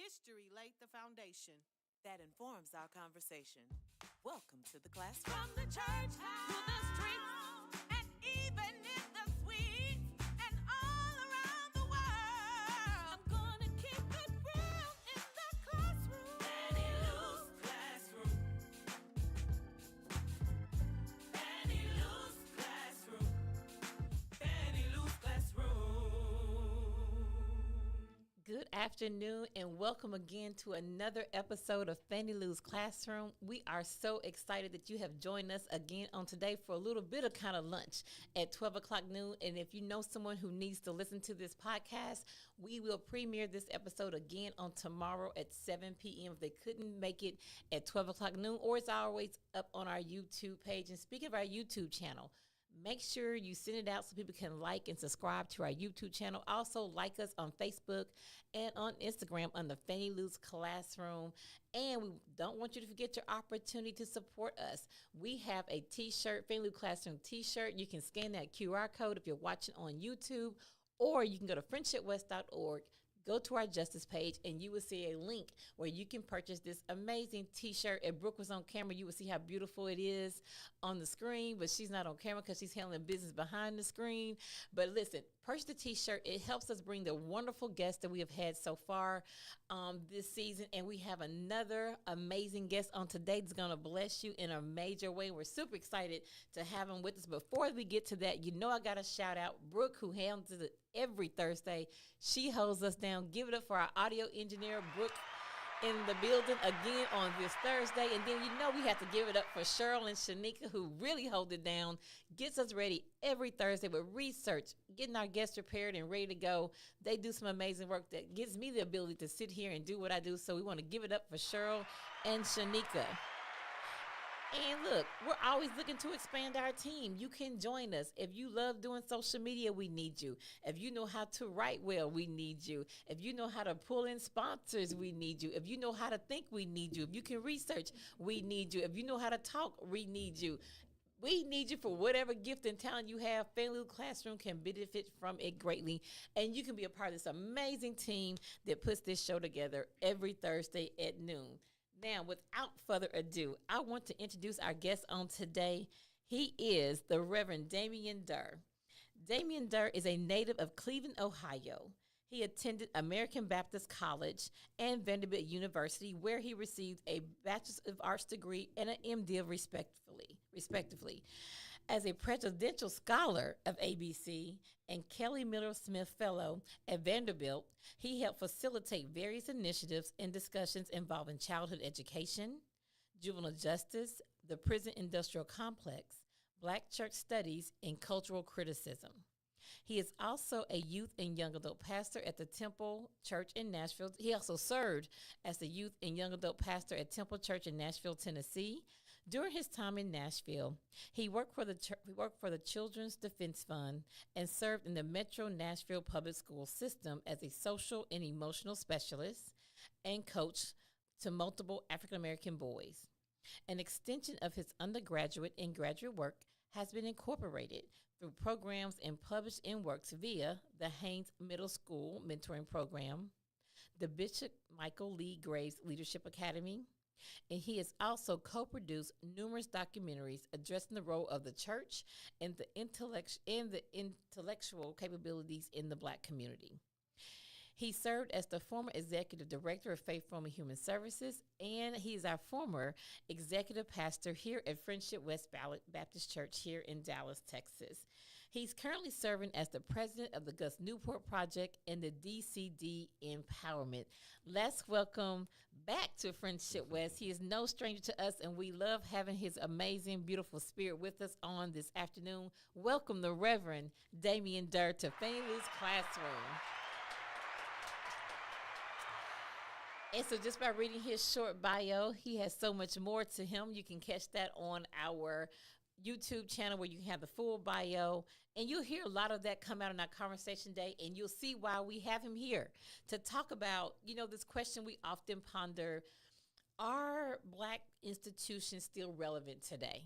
history laid the foundation that informs our conversation. Welcome to the classroom. from the church to the streets and even in the suites and all around the world. I'm gonna keep it real in the classroom. Fannie Lou's classroom. Fannie Lou's classroom. Fannie Lou's classroom. Good afternoon and welcome again to another episode of Fannie Lou's Classroom. We are so excited that you have joined us again on today for a little bit of kind of lunch at 12 o'clock noon. And if you know someone who needs to listen to this podcast, we will premiere this episode again on tomorrow at 7 p.m. if they couldn't make it at 12 o'clock noon, or it's always up on our YouTube page. And speaking of our YouTube channel, make sure you send it out so people can like and subscribe to our YouTube channel. Also, like us on Facebook and on Instagram under Fannie Lou's Classroom. And we don't want you to forget your opportunity to support us. We have a t-shirt, Fannie Lou Classroom t-shirt. You can scan that QR code if you're watching on YouTube, or you can go to friendshipwest.org. Go to our justice page and you will see a link where you can purchase this amazing t-shirt. If Brooke was on camera, you will see how beautiful it is on the screen, but she's not on camera because she's handling business behind the screen. But listen, purchase the t-shirt. It helps us bring the wonderful guests that we have had so far this season. And we have another amazing guest on today that's going to bless you in a major way. We're super excited to have him with us. Before we get to that, you know I got to shout out Brooke, who handles it every Thursday. She holds us down. Give it up for our audio engineer, Brooke, in the building again on this Thursday. And then you know we have to give it up for Cheryl and Shanika, who really hold it down, gets us ready every Thursday with research, getting our guests prepared and ready to go. They do some amazing work that gives me the ability to sit here and do what I do. So we want to give it up for Cheryl and Shanika. And look, we're always looking to expand our team. You can join us. If you love doing social media, we need you. If you know how to write well, we need you. If you know how to pull in sponsors, we need you. If you know how to think, we need you. If you can research, we need you. If you know how to talk, we need you. We need you for whatever gift and talent you have. Fannie Lou Classroom can benefit from it greatly. And you can be a part of this amazing team that puts this show together every Thursday at noon. Now, without further ado, I want to introduce our guest on today. He is the Reverend Damien Durr. Damien Durr is a native of Cleveland, Ohio. He attended American Baptist College and Vanderbilt University, where he received a Bachelor of Arts degree and an M.DIV respectively. As a Presidential Scholar of ABC and Kelly Miller Smith Fellow at Vanderbilt, he helped facilitate various initiatives and discussions involving childhood education, juvenile justice, the prison industrial complex, Black church studies, and cultural criticism. He is also a youth and young adult pastor at the Temple Church in Nashville. He also served as the youth and young adult pastor at Temple Church in Nashville, Tennessee. During his time in Nashville, he worked for the Children's Defense Fund and served in the Metro Nashville Public School System as a social and emotional specialist and coach to multiple African American boys. An extension of his undergraduate and graduate work has been incorporated through programs and published in works via the Haynes Middle School Mentoring Program, the Bishop Michael Lee Graves Leadership Academy, and he has also co-produced numerous documentaries addressing the role of the church and the intellectual capabilities in the Black community. He served as the former executive director of Faith, Family, and Human Services, and he is our former executive pastor here at Friendship West Baptist Church here in Dallas, Texas. He's currently serving as the president of the Gus Newport Project and the DCD Empowerment. Let's welcome back to Friendship West. He is no stranger to us, and we love having his amazing, beautiful spirit with us on this afternoon. Welcome the Reverend Damien Durr to Fannie Lou's Classroom. And so just by reading his short bio, he has so much more to him. You can catch that on our YouTube channel where you can have the full bio. And you'll hear a lot of that come out in our conversation today. And you'll see why we have him here to talk about, this question we often ponder. Are Black institutions still relevant today?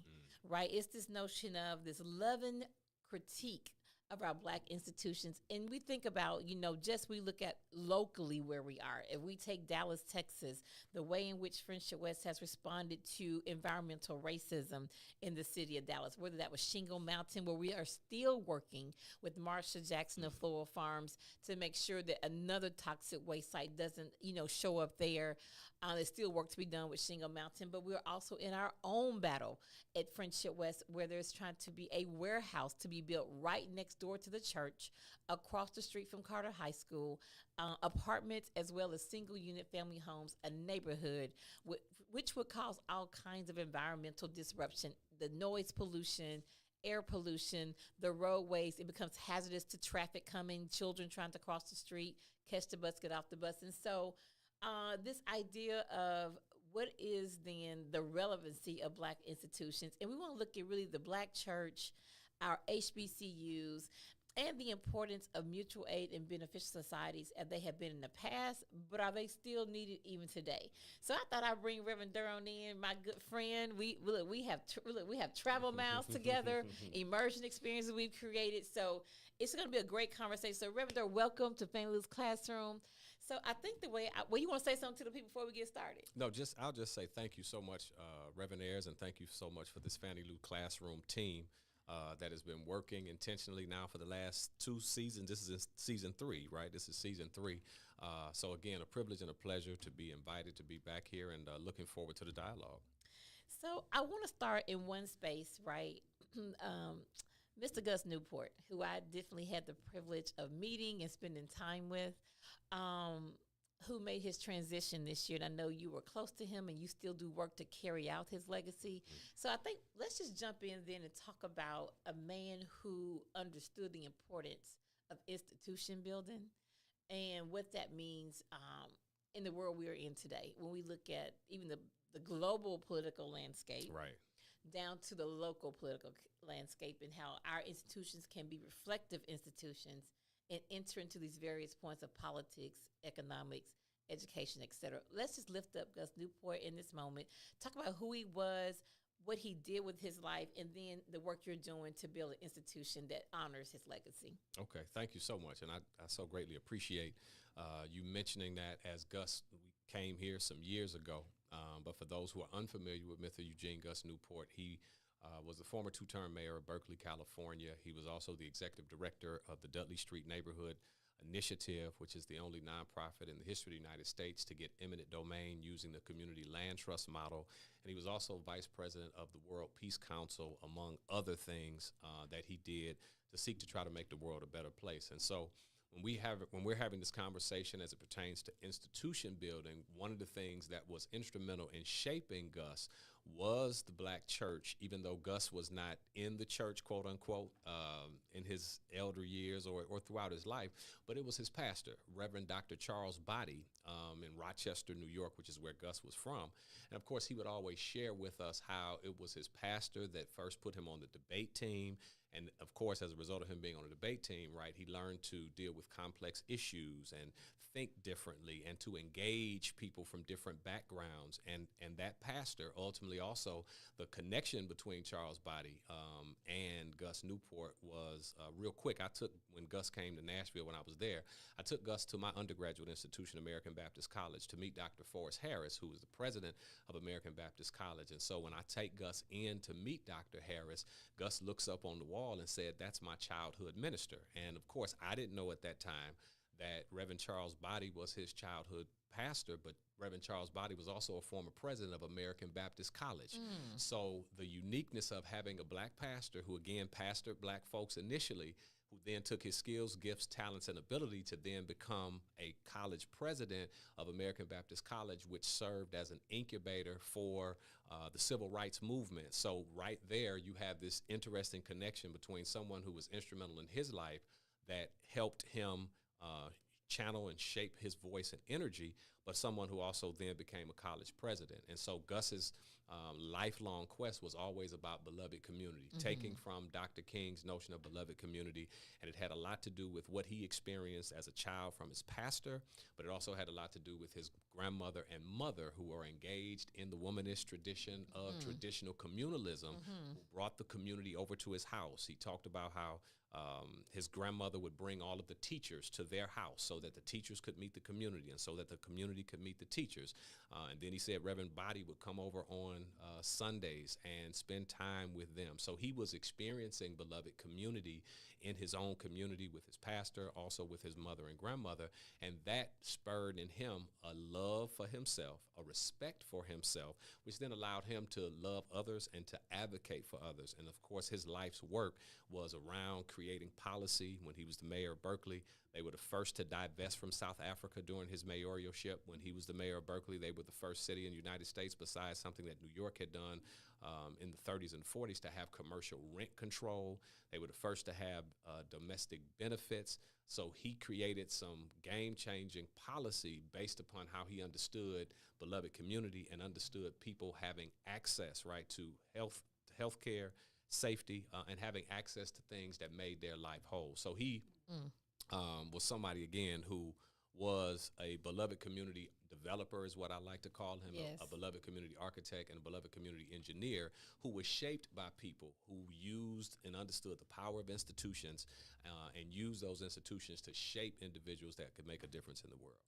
Right? It's this notion of this loving critique of our Black institutions. And we think about, just we look at locally where we are. If we take Dallas, Texas, the way in which Friendship West has responded to environmental racism in the city of Dallas, whether that was Shingle Mountain, where we are still working with Marsha Jackson of Floral Farms to make sure that another toxic waste site doesn't, show up there. There's still work to be done with Shingle Mountain, but we're also in our own battle at Friendship West, where there's trying to be a warehouse to be built right next door to the church, across the street from Carter High School, apartments as well as single unit family homes, a neighborhood which would cause all kinds of environmental disruption, the noise pollution, air pollution, the roadways. It becomes hazardous to traffic coming, children trying to cross the street, catch the bus, get off the bus. And so this idea of what is then the relevancy of Black institutions, and we want to look at really the Black church, our HBCUs, and the importance of mutual aid and beneficial societies as they have been in the past, but are they still needed even today? So I thought I'd bring Reverend Durr on in, my good friend. We have travel miles together, immersion experiences we've created. So it's going to be a great conversation. So Reverend Durr, welcome to Fannie Lou's Classroom. So I think you want to say something to the people before we get started? No, I'll just say thank you so much, Reverend Ayers, and thank you so much for this Fannie Lou Classroom team that has been working intentionally now for the last 2 seasons. This is season 3, right? This is season 3. So again, a privilege and a pleasure to be invited to be back here, and looking forward to the dialogue. So I want to start in one space, right? Mr. Gus Newport, who I definitely had the privilege of meeting and spending time with, who made his transition this year. And I know you were close to him and you still do work to carry out his legacy. So I think let's just jump in then and talk about a man who understood the importance of institution building and what that means in the world we are in today. When we look at even the global political landscape, Right. down to the local political landscape, and how our institutions can be reflective institutions and enter into these various points of politics, economics, education, et cetera. Let's just lift up Gus Newport in this moment, talk about who he was, what he did with his life, and then the work you're doing to build an institution that honors his legacy. Okay, thank you so much, and I so greatly appreciate you mentioning that. As Gus came here some years ago, but for those who are unfamiliar with Mr. Eugene Gus Newport, he was the former 2-term mayor of Berkeley, California. He was also the executive director of the Dudley Street Neighborhood Initiative, which is the only nonprofit in the history of the United States to get eminent domain using the community land trust model. And he was also vice president of the World Peace Council, among other things that he did to seek to try to make the world a better place. And so when we're having this conversation as it pertains to institution building, one of the things that was instrumental in shaping Gus was the Black church, even though Gus was not in the church, quote unquote, in his elder years or throughout his life, but it was his pastor, Reverend Dr. Charles Body, in Rochester, New York, which is where Gus was from. And of course, he would always share with us how it was his pastor that first put him on the debate team. And of course, as a result of him being on the debate team, right, he learned to deal with complex issues and think differently and to engage people from different backgrounds. And that pastor, ultimately also the connection between Charles Body and Gus Newport was real quick. When Gus came to Nashville when I was there, I took Gus to my undergraduate institution, American Baptist College, to meet Dr. Forrest Harris, who was the president of American Baptist College. And so when I take Gus in to meet Dr. Harris, Gus looks up on the wall and said, "That's my childhood minister." And of course, I didn't know at that time that Reverend Charles Body was his childhood pastor, but Reverend Charles Body was also a former president of American Baptist College. So the uniqueness of having a Black pastor who, again, pastored Black folks initially, who then took his skills, gifts, talents, and ability to then become a college president of American Baptist College, which served as an incubator for the civil rights movement. So right there, you have this interesting connection between someone who was instrumental in his life that helped him channel and shape his voice and energy, but someone who also then became a college president. And so Gus's lifelong quest was always about beloved community, taking from Dr. King's notion of beloved community, and it had a lot to do with what he experienced as a child from his pastor, but it also had a lot to do with his grandmother and mother, who were engaged in the womanish tradition of traditional communalism, who brought the community over to his house. He talked about how His grandmother would bring all of the teachers to their house so that the teachers could meet the community and so that the community could meet the teachers. And then he said Reverend Body would come over on Sundays and spend time with them. So he was experiencing beloved community in his own community with his pastor, also with his mother and grandmother. And that spurred in him a love for himself, a respect for himself, which then allowed him to love others and to advocate for others. And of course, his life's work was around creating policy. When he was the mayor of Berkeley, they were the first to divest from South Africa during his mayoralship. When he was the mayor of Berkeley, they were the first city in the United States, besides something that New York had done in the 30s and 40s, to have commercial rent control. They were the first to have domestic benefits. So he created some game-changing policy based upon how he understood beloved community and understood people having access, right, to health care, safety, and having access to things that made their life whole. So he was somebody, again, who was a beloved community developer, is what I like to call him, Yes. a beloved community architect and a beloved community engineer who was shaped by people who used and understood the power of institutions and used those institutions to shape individuals that could make a difference in the world.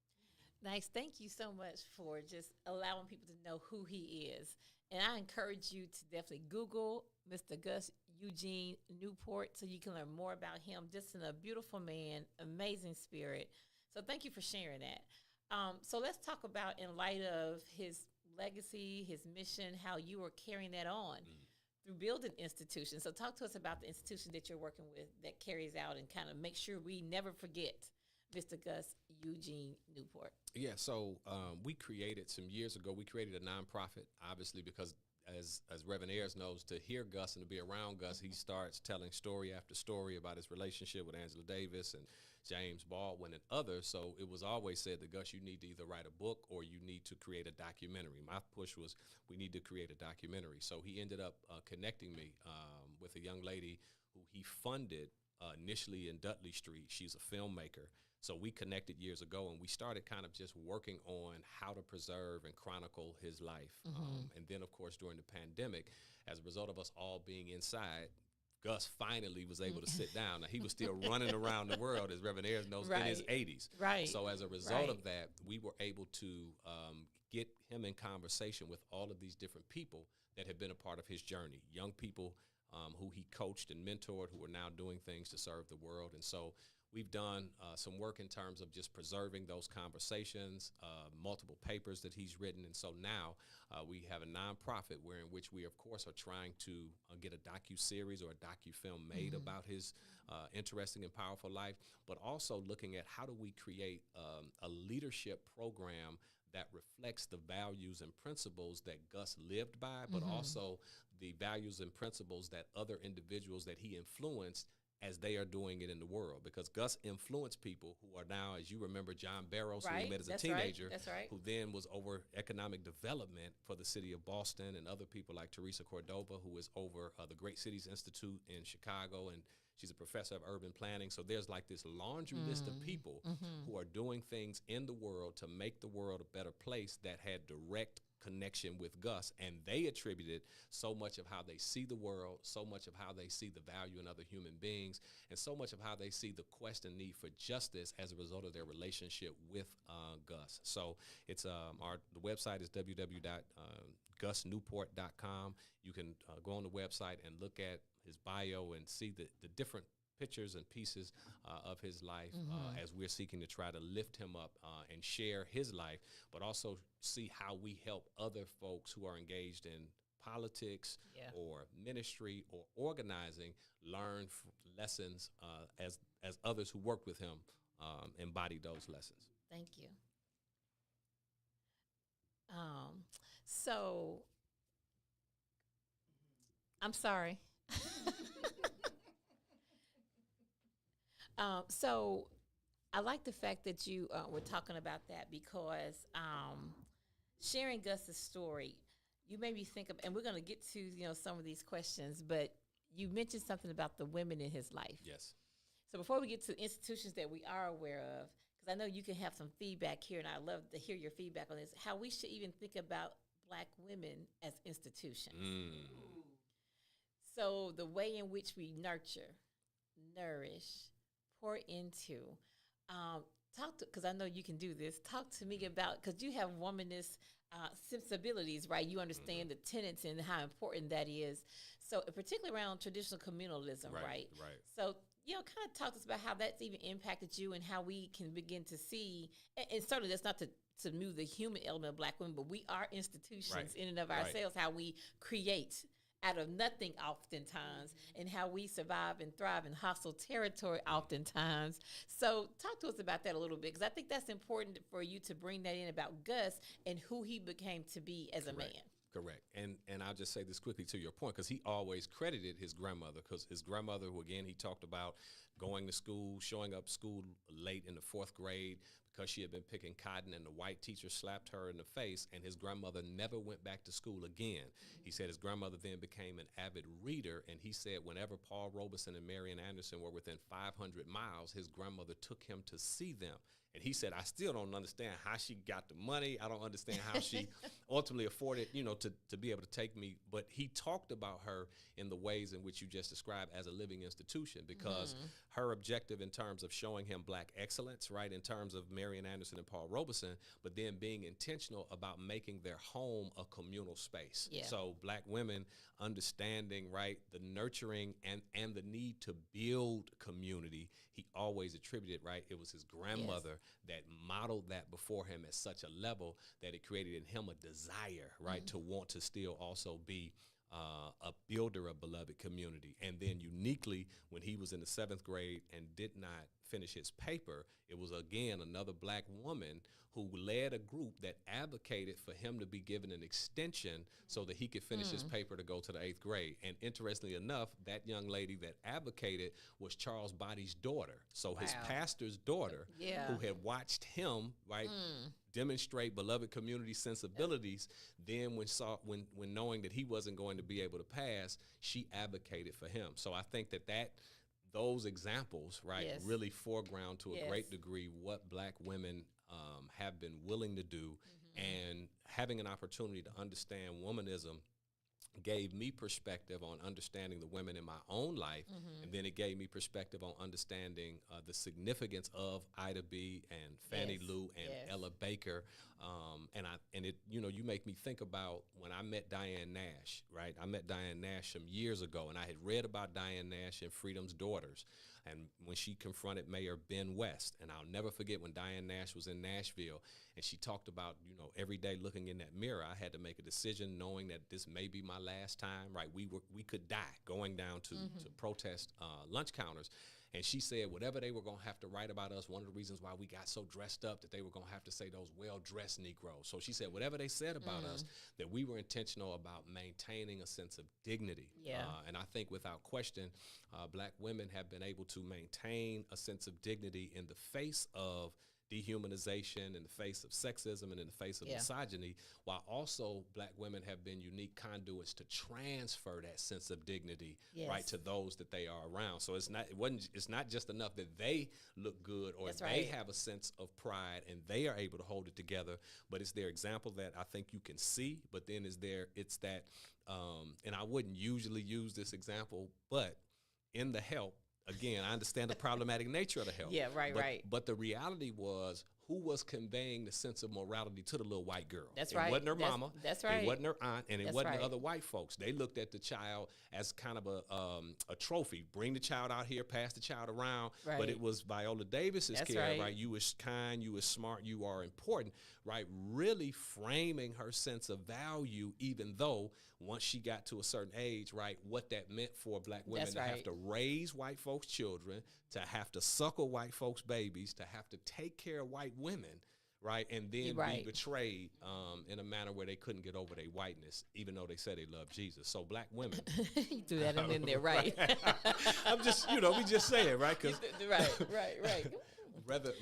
Nice. Thank you so much for just allowing people to know who he is. And I encourage you to definitely Google Mr. Gus Eugene Newport so you can learn more about him. Just a beautiful man, amazing spirit. So thank you for sharing that. So let's talk about, in light of his legacy, his mission, how you are carrying that on through building institutions. So talk to us about the institution that you're working with that carries out and kind of make sure we never forget Mr. Gus Eugene Newport. Yeah, so we created some years ago, we created a nonprofit, obviously, because as Reverend Ayers knows, to hear Gus and to be around Gus, he starts telling story after story about his relationship with Angela Davis and James Baldwin and others. So it was always said that, Gus, you need to either write a book or you need to create a documentary. My push was we need to create a documentary. So he ended up connecting me with a young lady who he funded initially in Dudley Street. She's a filmmaker. So we connected years ago, and we started kind of just working on how to preserve and chronicle his life. And then, of course, during the pandemic, as a result of us all being inside, Gus finally was able to sit down. Now, he was still running around the world, as Reverend Ayers knows, in his 80s. Right. So as a result of that, we were able to get him in conversation with all of these different people that had been a part of his journey, young people who he coached and mentored who are now doing things to serve the world. And so we've done some work in terms of just preserving those conversations, multiple papers that he's written. And so now we have a nonprofit in which we, of course, are trying to get a docu-series or a docu-film made about his interesting and powerful life, but also looking at how do we create a leadership program that reflects the values and principles that Gus lived by, but also the values and principles that other individuals that he influenced as they are doing it in the world. Because Gus influenced people who are now, as you remember, John Barrows, who he met as a teenager, who then was over economic development for the city of Boston, and other people like Teresa Cordova, who is over the Great Cities Institute in Chicago, and she's a professor of urban planning. So there's like this laundry list of people who are doing things in the world to make the world a better place that had direct connection with Gus, and they attributed so much of how they see the world, so much of how they see the value in other human beings, and so much of how they see the quest and need for justice as a result of their relationship with Gus. So it's the website is www.gusnewport.com. You can go on the website and look at his bio and see the different pictures and pieces of his life as we're seeking to try to lift him up and share his life, but also see how we help other folks who are engaged in politics or ministry or organizing learn lessons as others who worked with him embody those lessons. Thank you. So, I'm sorry. So I like the fact that you were talking about that, because sharing Gus's story, you made me think of, and we're going to get to some of these questions, but you mentioned something about the women in his life. Yes. So before we get to institutions that we are aware of, because I know you can have some feedback here, and I'd love to hear your feedback on this, how we should even think about Black women as institutions. So the way in which we nurture, nourish, pour into. Talk to, because I know you can do this. Talk to me about, because you have womanist sensibilities, right? You understand the tenets and how important that is. So, particularly around traditional communalism, right? Right. So, kind of talk to us about how that's even impacted you and how we can begin to see, and certainly that's not to move the human element of Black women, but we are institutions in and of ourselves, how we create out of nothing oftentimes, and how we survive and thrive in hostile territory oftentimes. So talk to us about that a little bit, because I think that's important for you to bring that in about Gus and who he became to be as a man. Correct. And I'll just say this quickly to your point, because he always credited his grandmother, because his grandmother, who again he talked about going to school, showing up school late in the 4th grade because she had been picking cotton, and the white teacher slapped her in the face, and his grandmother never went back to school again. He said his grandmother then became an avid reader, and he said whenever Paul Robeson and Marian Anderson were within 500 miles, his grandmother took him to see them. And he said, I still don't understand how she got the money. I don't understand how she ultimately afforded, to be able to take me. But he talked about her in the ways in which you just described as a living institution, because her objective in terms of showing him Black excellence, right, in terms of Marian Anderson and Paul Robeson, but then being intentional about making their home a communal space. Yeah. So Black women understanding, right, the nurturing and the need to build community, he always attributed, right, it was his grandmother that modeled that before him at such a level that it created in him a desire, right, to want to still also be a builder of beloved community. And then uniquely, when he was in the 7th grade and did not finish his paper, it was again another Black woman who led a group that advocated for him to be given an extension so that he could finish his paper to go to the 8th grade. And interestingly enough, that young lady that advocated was Charles Body's daughter. So his pastor's daughter, who had watched him, right, demonstrate beloved community sensibilities, then when knowing that he wasn't going to be able to pass, she advocated for him. So I think that those examples, right, really foreground to a great degree what Black women have been willing to do, and having an opportunity to understand womanism gave me perspective on understanding the women in my own life, and then it gave me perspective on understanding the significance of Ida B. and Fannie Lou and Ella Baker, and it you make me think about when I met Diane Nash, right? I met Diane Nash some years ago, and I had read about Diane Nash in Freedom's Daughters, and when she confronted Mayor Ben West, and I'll never forget when Diane Nash was in Nashville, and she talked about, every day looking in that mirror, I had to make a decision knowing that this may be my last time, right? We could die going down to protest lunch counters. And she said whatever they were going to have to write about us, one of the reasons why we got so dressed up, that they were going to have to say those well-dressed Negroes. So she said whatever they said about us, that we were intentional about maintaining a sense of dignity. And I think without question, Black women have been able to maintain a sense of dignity in the face of dehumanization, in the face of sexism, and in the face of misogyny, while also Black women have been unique conduits to transfer that sense of dignity right to those that they are around. So it's not just enough that they look good or they have a sense of pride and they are able to hold it together, but it's their example that I think you can see. But then it's that, and I wouldn't usually use this example, but in the help. Again, I understand the problematic nature of the help. But the reality was, who was conveying the sense of morality to the little white girl? That's it right. It wasn't her mama. That's right. It wasn't her aunt, and it That's wasn't right. the other white folks. They looked at the child as kind of a trophy. Bring the child out here, pass the child around. Right. But it was Viola Davis's That's care, right. You is kind, you is smart, you are important, right? Really framing her sense of value, even though once she got to a certain age, right, what that meant for Black women That's to have right. to raise white folks' children, to have to suckle white folks' babies, to have to take care of white women, right, and then be betrayed in a manner where they couldn't get over their whiteness, even though they said they loved Jesus. So Black women. You threw that in there, right? I'm just, we just say it, right? Because right.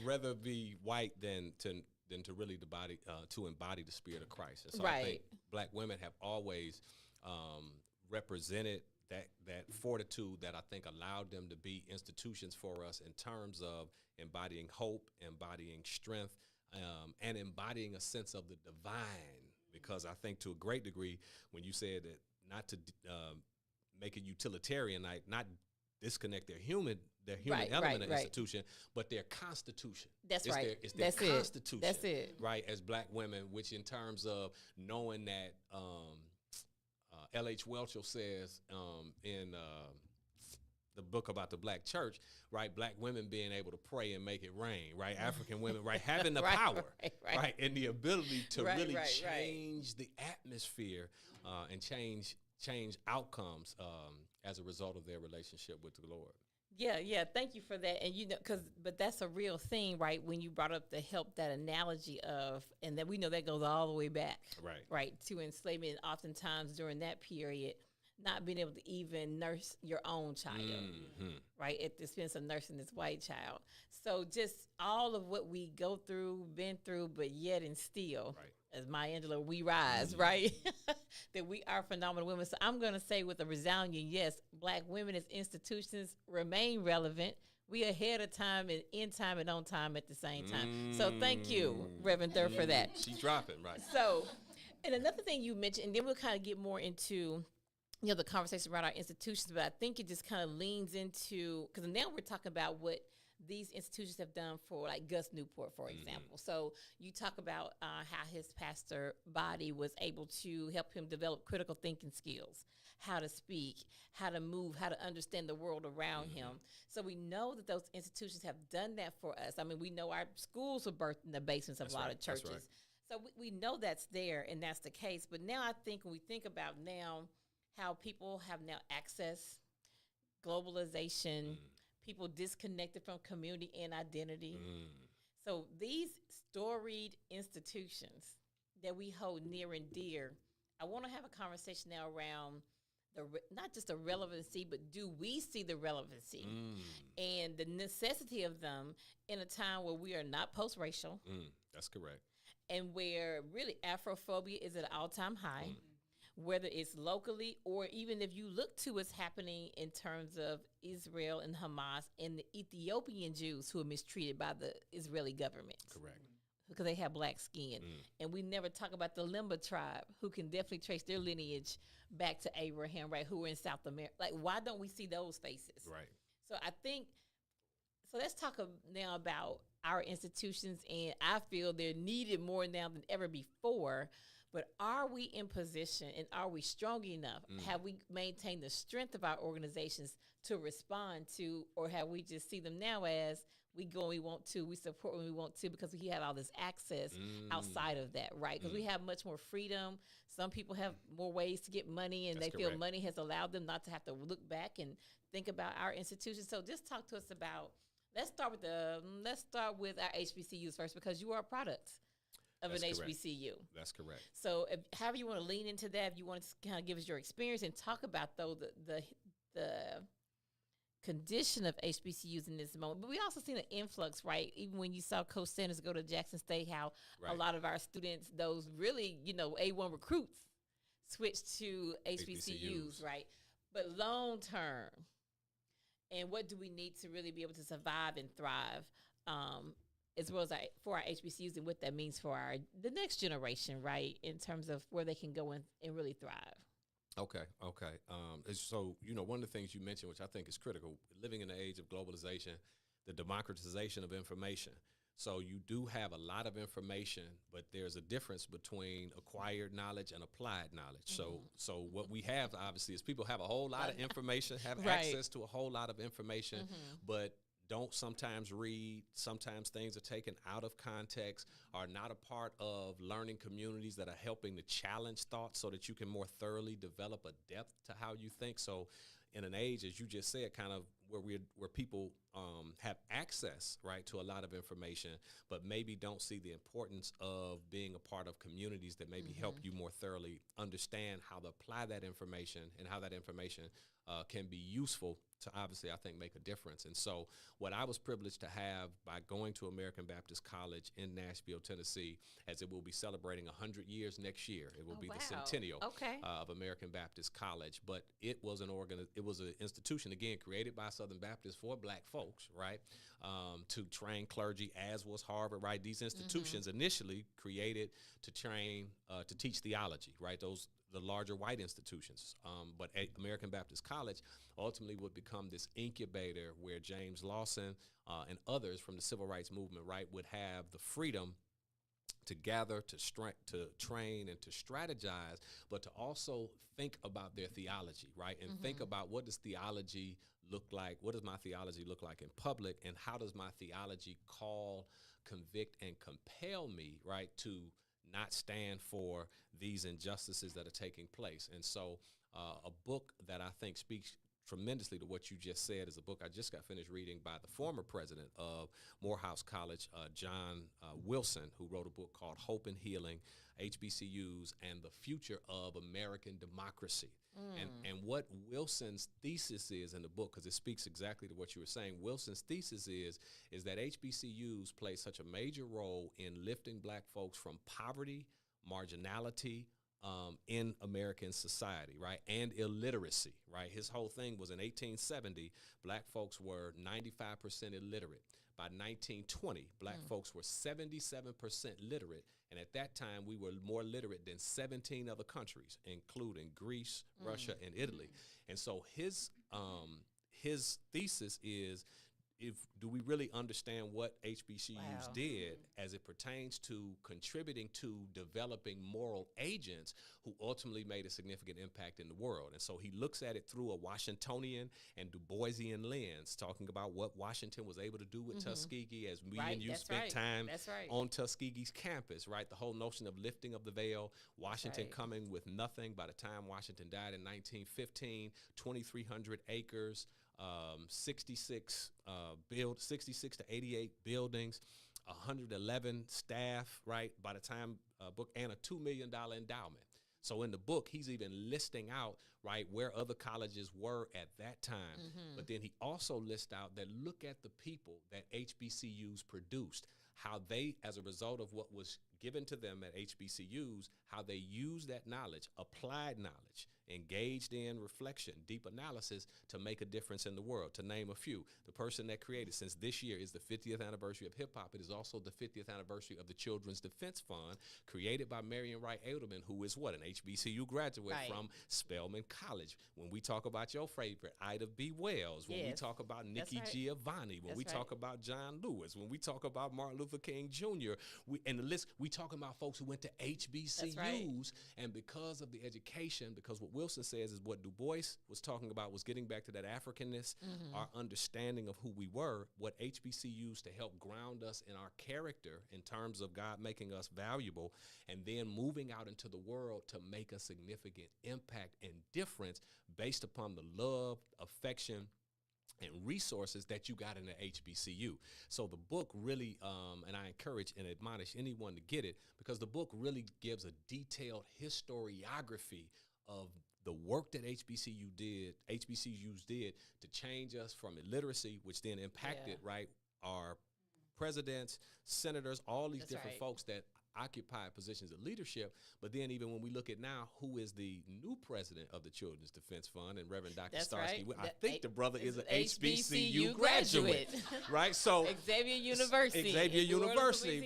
rather be white than to really embody the spirit of Christ. And so I think Black women have always represented that fortitude that I think allowed them to be institutions for us in terms of embodying hope, embodying strength, and embodying a sense of the divine. Because I think to a great degree, when you said that not to make it utilitarian, like not disconnect their human Right, element of right. institution, but their constitution. That's it's right. It's their That's it. constitution. That's it. Right, as black women, which in terms of knowing that L.H. Welchel says in the book about the black church, right? Black women being able to pray and make it rain, right? African women, right? Having the power, right? And the ability to really change the atmosphere and change outcomes as a result of their relationship with the Lord. Yeah. Thank you for that. And but that's a real thing, right? When you brought up that analogy of, and that we know that goes all the way back, right, to enslavement. And oftentimes during that period, not being able to even nurse your own child, right, at the expense of nursing this white child. So just all of what we go through, been through, but yet and still, as Maya Angelou, we rise, right? That we are phenomenal women. So I'm going to say with a resounding yes, black women as institutions remain relevant. We ahead of time and in time and on time at the same time. So thank you, Reverend Durr, for that. She's dropping, right? So, and another thing you mentioned, and then we'll kind of get more into the conversation around our institutions, but I think it just kind of leans into, because now we're talking about what these institutions have done for, like, Gus Newport, for example. So you talk about how his pastor body was able to help him develop critical thinking skills, how to speak, how to move, how to understand the world around him. So we know that those institutions have done that for us. I mean, we know our schools were birthed in the basements of a lot of churches. So we know that's there, and that's the case. But now I think when we think about now how people have now access, globalization, people disconnected from community and identity. So these storied institutions that we hold near and dear, I want to have a conversation now around not just the relevancy, but do we see the relevancy and the necessity of them in a time where we are not post-racial? That's correct. And where really Afrophobia is at an all-time high. Whether it's locally or even if you look to what's happening in terms of Israel and Hamas and the Ethiopian Jews who are mistreated by the Israeli government. Correct. Because they have black skin. And we never talk about the Limba tribe, who can definitely trace their lineage back to Abraham, right, who were in South America. Like, why don't we see those faces? Right. So I think, so let's talk now about our institutions, and I feel they're needed more now than ever before. But are we in position, and are we strong enough? Have we maintained the strength of our organizations to respond to, or have we just see them now as we go when we want to, we support when we want to, because we have all this access outside of that, right? Because we have much more freedom. Some people have more ways to get money, and they feel money has allowed them not to have to look back and think about our institutions. So just talk to us about, let's start with our HBCUs first, because you are a product of an HBCU. That's correct. So however you want to lean into that, if you want to kind of give us your experience and talk about, though, the condition of HBCUs in this moment. But we also seen an influx, right? Even when you saw Coach Sanders go to Jackson State, how a lot of our students, those really, A1 recruits, switched to HBCUs, right? But long term, and what do we need to really be able to survive and thrive, as well as for our HBCUs, and what that means for the next generation, right, in terms of where they can go and really thrive. Okay. So, one of the things you mentioned, which I think is critical, living in the age of globalization, the democratization of information. So you do have a lot of information, but there's a difference between acquired knowledge and applied knowledge. So what we have, obviously, is people have a whole lot of information, have access to a whole lot of information, but don't sometimes read. Sometimes things are taken out of context, are not a part of learning communities that are helping to challenge thoughts so that you can more thoroughly develop a depth to how you think. So in an age, as you just said, kind of where people have access, right, to a lot of information, but maybe don't see the importance of being a part of communities that maybe help you more thoroughly understand how to apply that information and how that information can be useful to, obviously, I think, make a difference. And so what I was privileged to have by going to American Baptist College in Nashville, Tennessee, as it will be celebrating 100 years next year. It will be the centennial of American Baptist College. But it was an institution, again, created by Southern Baptists for black folks, right, to train clergy, as was Harvard, right? These institutions initially created to train, to teach theology, right? Those the larger white institutions. But American Baptist College ultimately would become this incubator where James Lawson and others from the civil rights movement, right, would have the freedom to gather, to train, and to strategize, but to also think about their theology, right? And think about, what does theology look like? What does my theology look like in public? And how does my theology call, convict, and compel me, right, to not stand for these injustices that are taking place? And so a book that I think speaks tremendously to what you just said is a book I just got finished reading by the former president of Morehouse College, John Wilson, who wrote a book called Hope and Healing, HBCUs and the Future of American Democracy. And what Wilson's thesis is in the book, because it speaks exactly to what you were saying, Wilson's thesis is that HBCUs play such a major role in lifting black folks from poverty, marginality, in American society, right, and illiteracy, right? His whole thing was in 1870, black folks were 95% illiterate. By 1920, black folks were 77% literate, and at that time, we were more literate than 17 other countries, including Greece, Russia, and Italy. And so his thesis is, do we really understand what HBCUs did as it pertains to contributing to developing moral agents who ultimately made a significant impact in the world? And so he looks at it through a Washingtonian and Du Boisian lens, talking about what Washington was able to do with Tuskegee, as me and you spent time on Tuskegee's campus, right? The whole notion of lifting of the veil, Washington coming with nothing. By the time Washington died in 1915, 2,300 acres, 66 to 88 buildings, 111 staff, right? By the time book, and a $2 million endowment. So in the book, he's even listing out, right, where other colleges were at that time. But then he also lists out that look at the people that HBCUs produced, how they, as a result of what was given to them at HBCUs, how they used that knowledge, applied knowledge, engaged in reflection, deep analysis to make a difference in the world. To name a few, the person that created, since this year is the 50th anniversary of hip hop, it is also the 50th anniversary of the Children's Defense Fund, created by Marion Wright Edelman, who is what, an HBCU graduate from Spelman College. When we talk about your favorite, Ida B. Wells, when we talk about Nikki Giovanni, when we talk about John Lewis, when we talk about Martin Luther King Jr., and the list, we talking about folks who went to HBCUs, and because of the education, because what Wilson says is what Du Bois was talking about was getting back to that Africanness, our understanding of who we were, what HBCUs to help ground us in our character in terms of God making us valuable, and then moving out into the world to make a significant impact and difference based upon the love, affection, and resources that you got in the HBCU. So the book really, and I encourage and admonish anyone to get it, because the book really gives a detailed historiography of the work that HBCUs did to change us from illiteracy, which then impacted, right, our presidents, senators, all these different folks that occupy positions of leadership. But then even when we look at now, who is the new president of the Children's Defense Fund, and Reverend Dr. Starsky, I think the brother is an HBCU graduate, right? So Xavier University,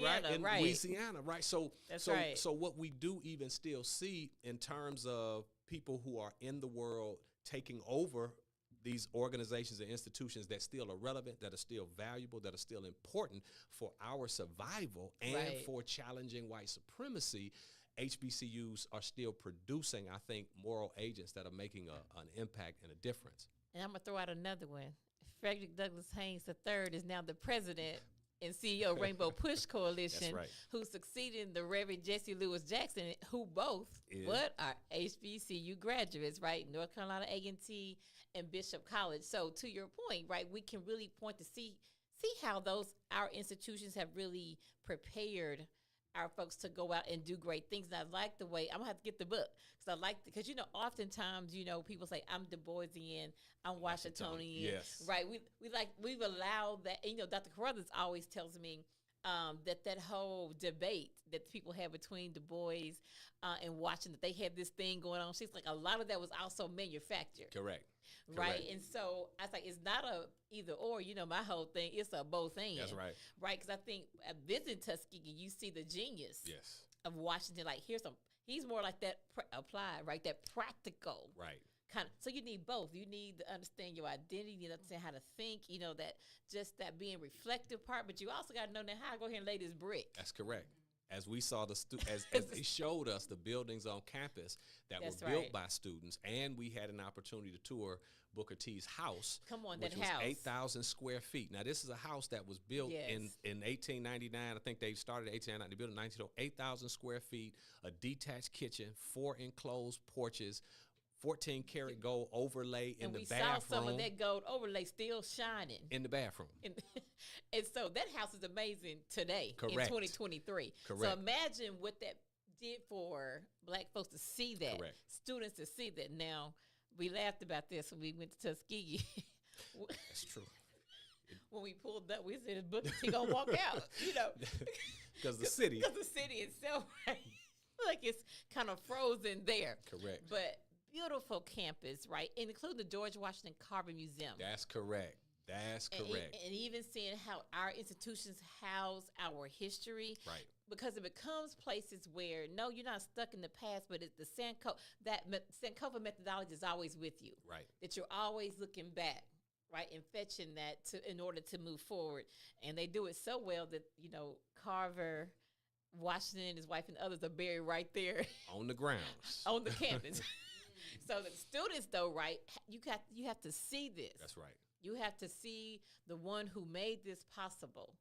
right, in Louisiana, right? So what we do even still see in terms of people who are in the world taking over these organizations and institutions that still are relevant, that are still valuable, that are still important for our survival and for challenging white supremacy, HBCUs are still producing, I think, moral agents that are making an impact and a difference. And I'm going to throw out another one. Frederick Douglass Haynes III is now the president and CEO of Rainbow Push Coalition, who succeeded the Reverend Jesse Lewis Jackson, who both are HBCU graduates, right? North Carolina A&T and Bishop College. So to your point, right, we can really point to see how our institutions have really prepared our folks to go out and do great things. And I like the way, I'm gonna have to get the book, because oftentimes, people say I'm Du Boisian, I'm Washingtonian, right? We've allowed that. Dr. Carruthers always tells me that whole debate that people have between Du Bois and Washington, that they had this thing going on. She's like, a lot of that was also manufactured. Correct. Right. And so I was like, it's not a either or, my whole thing, it's a both and. That's right. Right. Because I think visiting Tuskegee, you see the genius of Washington. Like, He's more like that applied, right? That practical. Right. Kind of, so you need both. You need to understand your identity. You need to understand how to think. You know, that just that being reflective part. But you also got to know now how to go here and lay this brick. That's correct. As we saw as they showed us the buildings on campus that That's were built right. by students, and we had an opportunity to tour Booker T's house. Come on, which that was house. 8,000 square feet. Now, this is a house that was built Yes. in 1899. I think they started in 1899. They built in 1900. 8,000 square feet, a detached kitchen, 4 enclosed porches, 14 karat gold overlay in And the we bathroom. saw some of that gold overlay still shining. In the bathroom. And so that house is amazing today in Correct. 2023. So Correct. imagine what that did for Black folks to see that, Correct. students to see that. Now, we laughed about this when we went to Tuskegee. That's true. When we pulled up, we said, Booker T gonna walk out, you know. Because the city. Because the city itself, right? Like it's kind of frozen there. Correct. But beautiful campus, right? And including the George Washington Carver Museum. That's correct. That's correct. And even seeing how our institutions house our history. Right. Because it becomes places where, no, you're not stuck in the past, but it's the Sankofa methodology is always with you. Right. That you're always looking back, right, and fetching that in order to move forward. And they do it so well that, you know, Carver, Washington, and his wife and others are buried right there On the grounds. on the campus. So the students, though, right, you have to see this. That's right. You have to see the one who made this possible.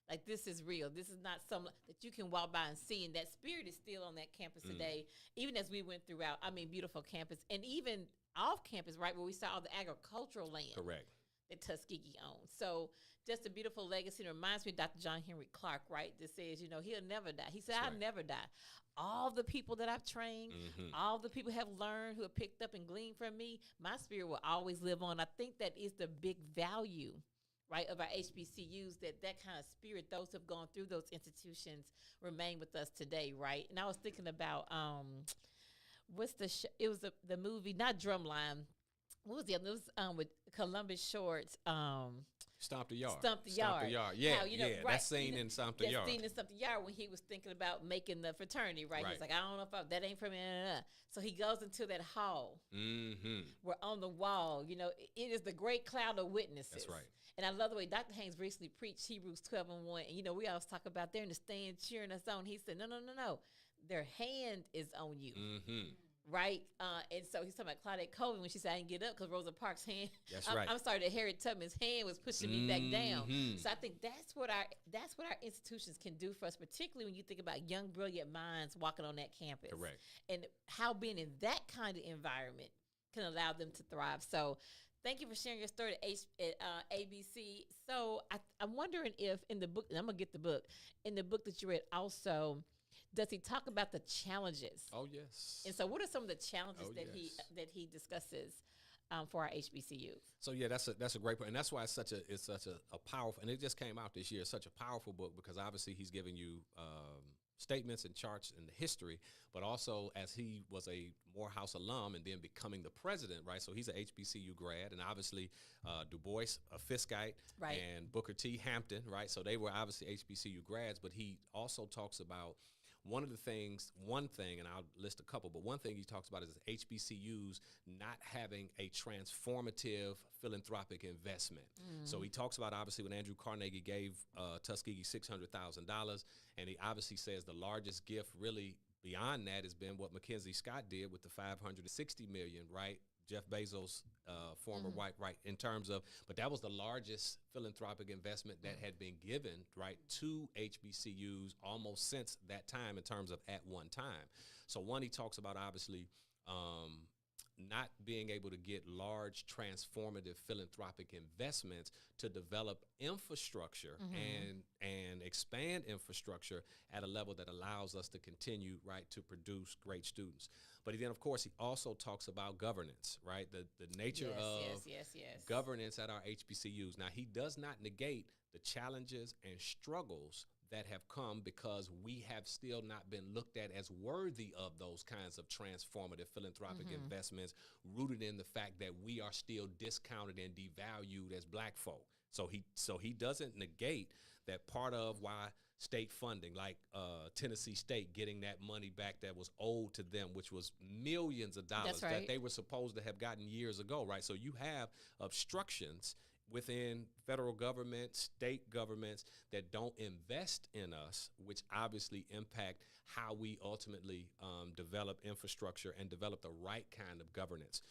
Like, this is real. This is not something that you can walk by and see. And that spirit is still on that campus today, even as we went throughout, beautiful campus. And even off campus, right, where we saw all the agricultural land Correct. that Tuskegee owned. So just a beautiful legacy. It reminds me of Dr. John Henry Clark, right, that says, you know, he'll never die. He said, That's I'll right. never die. All the people that I've trained, all the people have learned, who have picked up and gleaned from me, my spirit will always live on. I think that is the big value, right, of our HBCUs, that kind of spirit, those who have gone through those institutions remain with us today, right? And I was thinking about, what's the it was the movie, not Drumline. What was the other? It was with Columbus Shorts. Stomp the Yard. Stomp the Yard. Yeah, How, you know, yeah. right, That scene in Stomp the Yard. That scene in Stomp the Yard when he was thinking about making the fraternity, right? Right. He's like, I don't know if that ain't for me. So he goes into that hall where on the wall, you know, it is the great cloud of witnesses. That's right. And I love the way Dr. Haynes recently preached Hebrews 12:1. And, you know, we always talk about they're in the stand cheering us on. He said, no. Their hand is on you. Right? And so he's talking about Claudette Colvin when she said, I didn't get up because Rosa Parks' hand. That's right. I'm sorry, that Harriet Tubman's hand was pushing me back down. So I think that's what our institutions can do for us, particularly when you think about young, brilliant minds walking on that campus. Correct. And how being in that kind of environment can allow them to thrive. So thank you for sharing your story at ABC. So I'm wondering if in the book, and I'm going to get the book, in the book that you read also, does he talk about the challenges? Oh, yes. And so what are some of the challenges Oh, yes. that he discusses for our HBCUs? So yeah, that's a great point, and that's why it's such a powerful. And it just came out this year. It's such a powerful book because obviously he's giving you statements and charts in the history, but also as he was a Morehouse alum and then becoming the president, right? So he's an HBCU grad, and obviously Du Bois, a Fiskite, Right. and Booker T. Hampton, right? So they were obviously HBCU grads, but he also talks about one thing, and I'll list a couple, but one thing he talks about is HBCUs not having a transformative philanthropic investment. So he talks about, obviously, when Andrew Carnegie gave Tuskegee $600,000, and he obviously says the largest gift really beyond that has been what Mackenzie Scott did with the $560 million, right? Jeff Bezos, former white, right, in terms of, but that was the largest philanthropic investment that had been given, right, to HBCUs almost since that time in terms of at one time. So one, he talks about obviously not being able to get large transformative philanthropic investments to develop infrastructure and expand infrastructure at a level that allows us to continue, right, to produce great students. But then, of course, he also talks about governance, right, the nature of governance at our HBCUs. Now, he does not negate the challenges and struggles that have come because we have still not been looked at as worthy of those kinds of transformative philanthropic investments, rooted in the fact that we are still discounted and devalued as black folk. So he doesn't negate that part of why state funding, like Tennessee State getting that money back that was owed to them, which was millions of dollars right. that they were supposed to have gotten years ago, right? So you have obstructions within federal government, state governments that don't invest in us, which obviously impact how we ultimately develop infrastructure and develop the right kind of governance.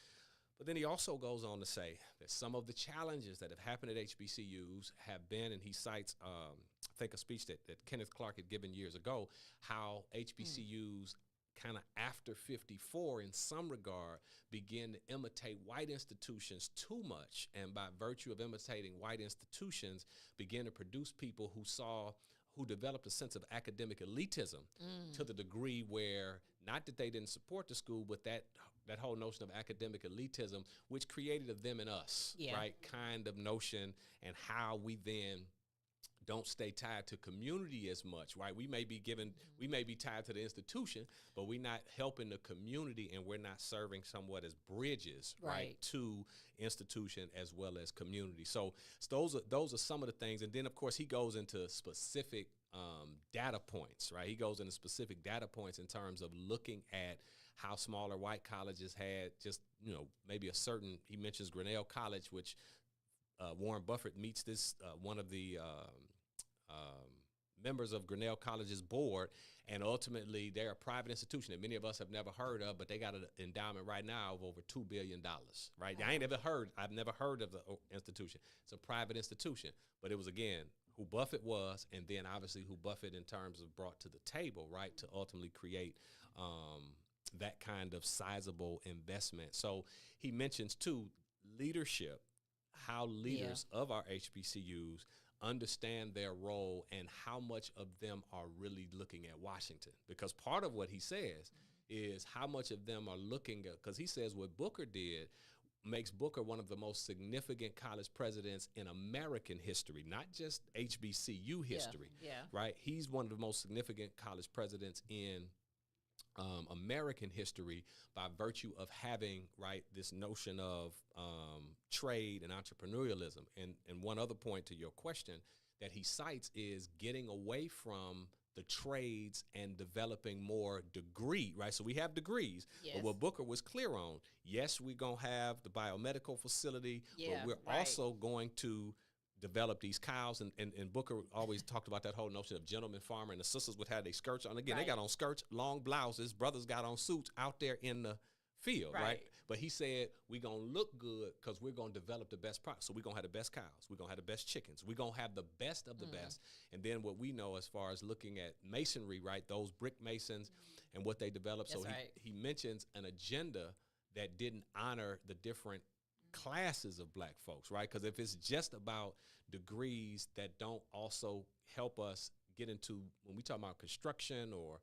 But then he also goes on to say that some of the challenges that have happened at HBCUs have been, and he cites, I think, a speech that Kenneth Clark had given years ago, how HBCUs kind of after 54 in some regard begin to imitate white institutions too much, and by virtue of imitating white institutions begin to produce people who developed a sense of academic elitism to the degree where, not that they didn't support the school, but that whole notion of academic elitism, which created a them and us, right, kind of notion, and how we then don't stay tied to community as much, right? We may be tied to the institution, but we're not helping the community, and we're not serving somewhat as bridges, right, to institution as well as community. So those are some of the things. And then, of course, he goes into specific data points, right? He goes into specific data points in terms of looking at how smaller white colleges had just, maybe a certain, he mentions Grinnell College, which Warren Buffett meets this, one of the members of Grinnell College's board, and ultimately they're a private institution that many of us have never heard of, but they got an endowment right now of over $2 billion, right? I've never heard of the institution. It's a private institution, but it was, again, who Buffett was, and then obviously who Buffett in terms of brought to the table, right, to ultimately create that kind of sizable investment. So he mentions too, leadership, how leaders of our HBCUs understand their role and how much of them are really looking at Washington. Because part of what he says is how much of them are looking at, because he says what Booker did makes Booker one of the most significant college presidents in American history, not just HBCU history, right? He's one of the most significant college presidents in American history by virtue of having, right, this notion of trade and entrepreneurialism. And one other point to your question that he cites is getting away from the trades and developing more degree, right? So we have degrees, but what Booker was clear on, yes, we're going to have the biomedical facility, but we're also going to develop these cows, and Booker always talked about that whole notion of gentleman farmer, and the sisters would have their skirts on. Again, they got on skirts, long blouses, brothers got on suits out there in the field, right? But he said, we're going to look good because we're going to develop the best products. So we're going to have the best cows. We're going to have the best chickens. We're going to have the best of the best. And then what we know as far as looking at masonry, right, those brick masons and what they developed. So he mentions an agenda that didn't honor the different classes of black folks, right? Because if it's just about degrees that don't also help us get into, when we talk about construction or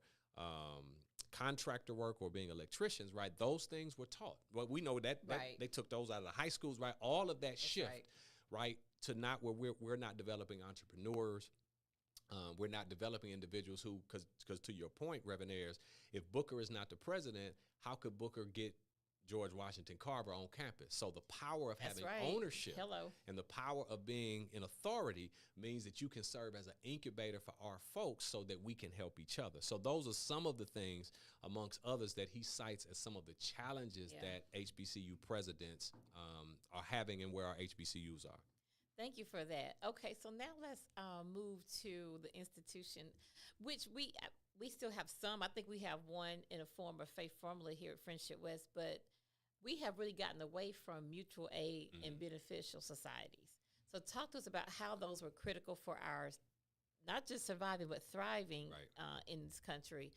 contractor work or being electricians, right? Those things were taught. Well, we know that they took those out of the high schools, right? All of that shift, right, to not where we're not developing entrepreneurs. We're not developing individuals who, because to your point, Reverend Ayers, if Booker is not the president, how could Booker get George Washington Carver on campus? So the power of having ownership and the power of being in authority means that you can serve as an incubator for our folks so that we can help each other. So those are some of the things, amongst others, that he cites as some of the challenges that HBCU presidents are having and where our HBCUs are. Thank you for that. Okay, so now let's move to the institution, which we still have some. I think we have one in a form of faith formula here at Friendship West, but we have really gotten away from mutual aid and beneficial societies. So talk to us about how those were critical for our, not just surviving, but thriving in this country.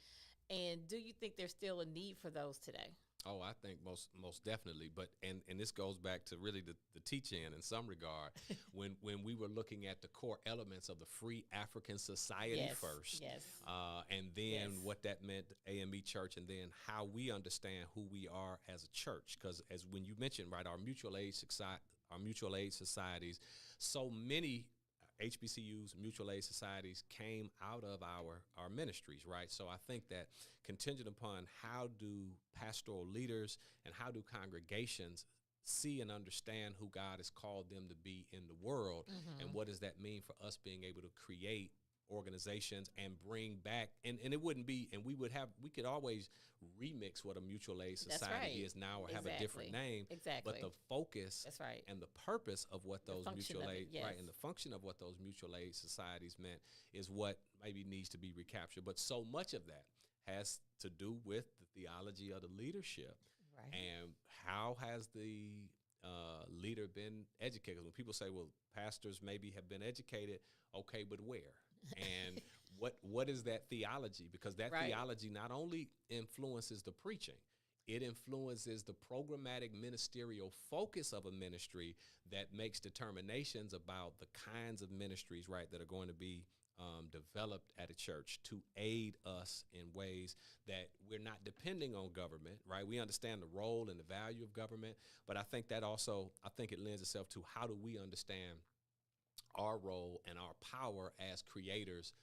And do you think there's still a need for those today? Oh, I think most definitely. But and this goes back to really the teaching in some regard, when we were looking at the core elements of the free African society first, and then what that meant, AME Church, and then how we understand who we are as a church. Because as when you mentioned, right, our mutual aid societies, so many HBCUs, mutual aid societies came out of our ministries, right? So I think that contingent upon how do pastoral leaders and how do congregations see and understand who God has called them to be in the world, and what does that mean for us being able to create organizations and bring back, and it wouldn't be, and we could always remix what a mutual aid society is now or have a different name. Exactly. But the focus and the purpose of what those mutual aid, and the function of what those mutual aid societies meant is what maybe needs to be recaptured. But so much of that has to do with the theology of the leadership. Right. And how has the leader been educated? When people say, well, pastors maybe have been educated, okay, but where? And what is that theology? Because that theology not only influences the preaching, it influences the programmatic ministerial focus of a ministry that makes determinations about the kinds of ministries, that are going to be developed at a church to aid us in ways that we're not depending on government, We understand the role and the value of government, but I think that also, it lends itself to how do we understand our role and our power as creators,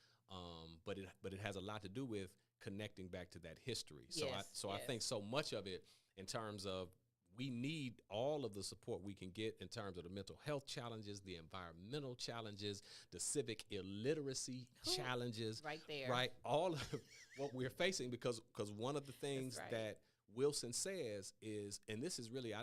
but it has a lot to do with connecting back to that history. I think so much of it in terms of we need all of the support we can get in terms of the mental health challenges, the environmental challenges, the civic illiteracy challenges. Right there. Right? All of what we're facing because one of the things that Wilson says is, and this is really,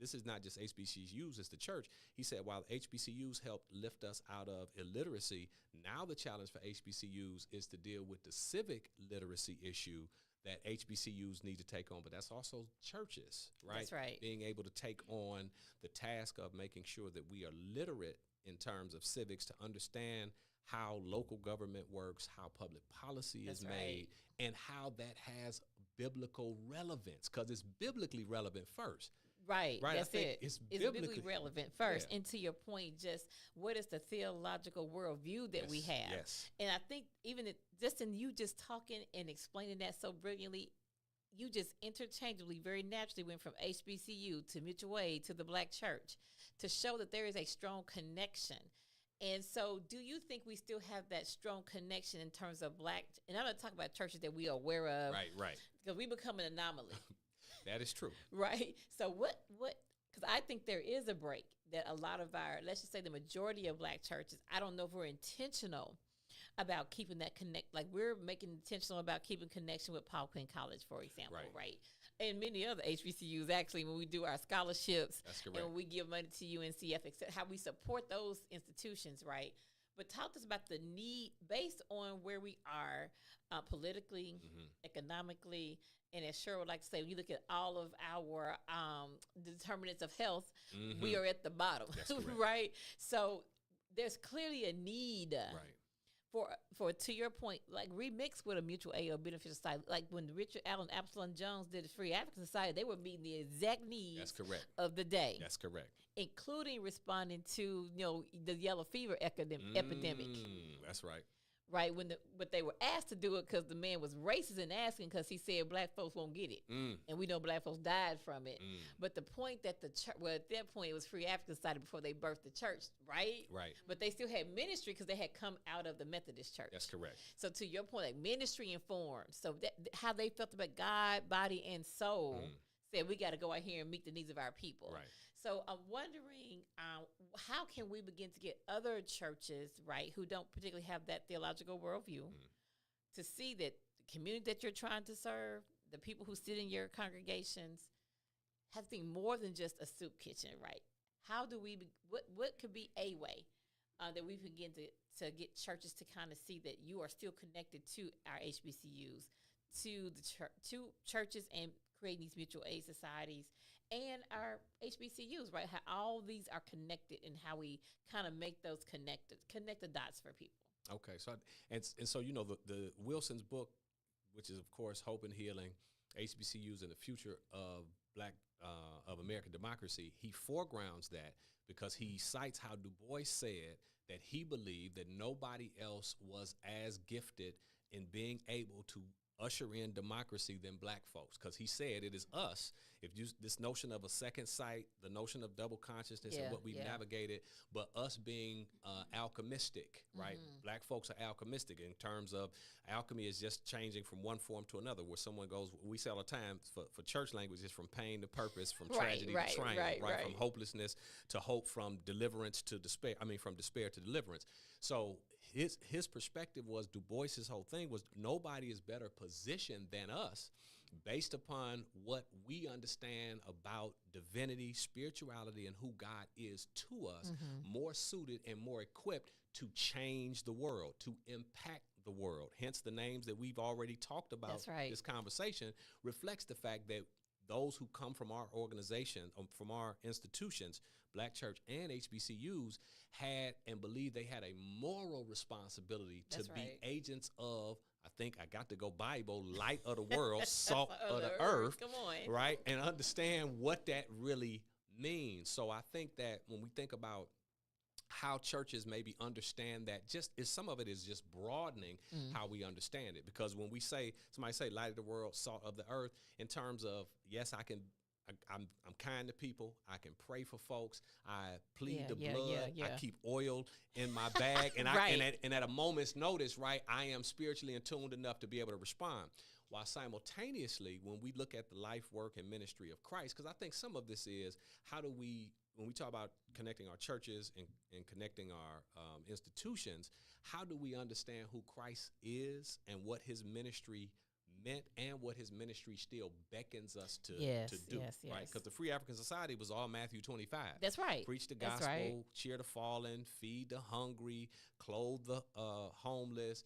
this is not just HBCUs, it's the church. He said, while HBCUs helped lift us out of illiteracy, now the challenge for HBCUs is to deal with the civic literacy issue that HBCUs need to take on, but that's also churches, That's right. Being able to take on the task of making sure that we are literate in terms of civics to understand how local government works, how public policy is made, and how that has biblical relevance, because it's biblically relevant first. Right. That's it. It's biblically relevant first. And to your point, just what is the theological worldview that we have? Yes. And I think even just in you just talking and explaining that so brilliantly, you just interchangeably, very naturally went from HBCU to mutual aid to the Black church to show that there is a strong connection. And so do you think we still have that strong connection in terms of Black, and I'm not talking about churches that we are aware of. Right. Because we become an anomaly. That is true. Right. So because I think there is a break that a lot of let's just say the majority of Black churches, I don't know if we're intentional about keeping that like we're making intentional about keeping connection with Paul Quinn College, for example, right? And many other HBCUs, actually, when we do our scholarships, that's correct, and when we give money to UNCF, how we support those institutions, right? But talk to us about the need based on where we are politically, economically, and as Cheryl would like to say, when you look at all of our determinants of health, we are at the bottom, right? So there's clearly a need for to your point, like remix with a mutual aid or beneficial society. Like when Richard Allen Absalom Jones did the Free African Society, they were meeting the exact needs of the day. That's correct. Including responding to, the yellow fever epidemic. That's right. Right, but they were asked to do it because the man was racist and asking because he said Black folks won't get it, and we know Black folks died from it. But the point that the church, at that point it was Free African Society before they birthed the church, right? Right. But they still had ministry because they had come out of the Methodist church. That's correct. So to your point, like ministry informed. So that how they felt about God, body, and soul. Said we got to go out here and meet the needs of our people. Right. So I'm wondering, how can we begin to get other churches, right, who don't particularly have that theological worldview, to see that the community that you're trying to serve, the people who sit in your congregations, have to think more than just a soup kitchen, right? How do we? What could be a way that we begin to get churches to kind of see that you are still connected to our HBCUs, to the to churches and creating these mutual aid societies and our HBCUs, right? How all these are connected and how we kind of make those connect the dots for people. Okay, so and so the Wilson's book, which is of course Hope and Healing, HBCUs and the Future of Black of American Democracy, he foregrounds that because he cites how Du Bois said that he believed that nobody else was as gifted in being able to usher in democracy than Black folks, because he said it is us. If you this notion of a second sight, the notion of double consciousness and what we've navigated, but us being alchemistic, right? Black folks are alchemistic in terms of alchemy is just changing from one form to another, where someone goes, we say all the time for church language, is from pain to purpose, from tragedy to triumph, right? From hopelessness to hope, from deliverance to despair. From despair to deliverance. So his perspective was, Du Bois's whole thing was, nobody is better positioned than us based upon what we understand about divinity, spirituality, and who God is to us, more suited and more equipped to change the world, to impact the world. Hence the names that we've already talked about. That's right. This conversation reflects the fact that those who come from our organization, from our institutions, Black Church and HBCUs, had and believe they had a moral responsibility to be agents of, I think I got to go Bible, light of the world, salt of the earth. Come on. Right? And understand what that really means. So I think that when we think about how churches maybe understand that, some of it is just broadening how we understand it. Because when we say, somebody say light of the world, salt of the earth, in terms of, yes, I'm kind to people. I can pray for folks. I plead the blood. I keep oil in my bag. And and at a moment's notice, right, I am spiritually attuned enough to be able to respond. While simultaneously, when we look at the life, work, and ministry of Christ, because I think some of this is, how do we, when we talk about connecting our churches and connecting our institutions, how do we understand who Christ is and what his ministry meant and what his ministry still beckons us to do, right? Because the Free African Society was all Matthew 25. That's right. Preach the gospel, cheer the fallen, feed the hungry, clothe the homeless,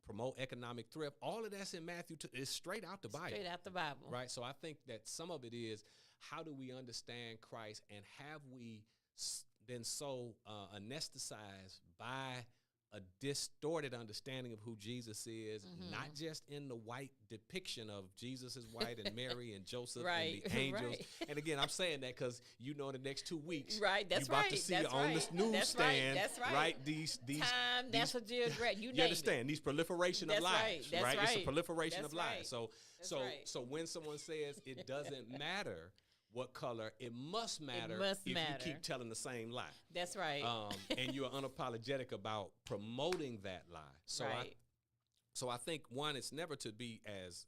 promote economic thrift. All of that's in Matthew. It's straight out the Bible. Straight out the Bible. Right? So I think that some of it is, how do we understand Christ, and have we been so anesthetized by a distorted understanding of who Jesus is, not just in the white depiction of Jesus is white and Mary and Joseph and the angels. And again, I'm saying that because in the next 2 weeks, you're about to see on this newsstand, right? These Time, National Geographic, you understand these proliferation of lies, right? It's a proliferation of lies. So when someone says it doesn't matter what color, it must matter if you keep telling the same lie. That's right. And you're unapologetic about promoting that lie. So I think, one, it's never to be as,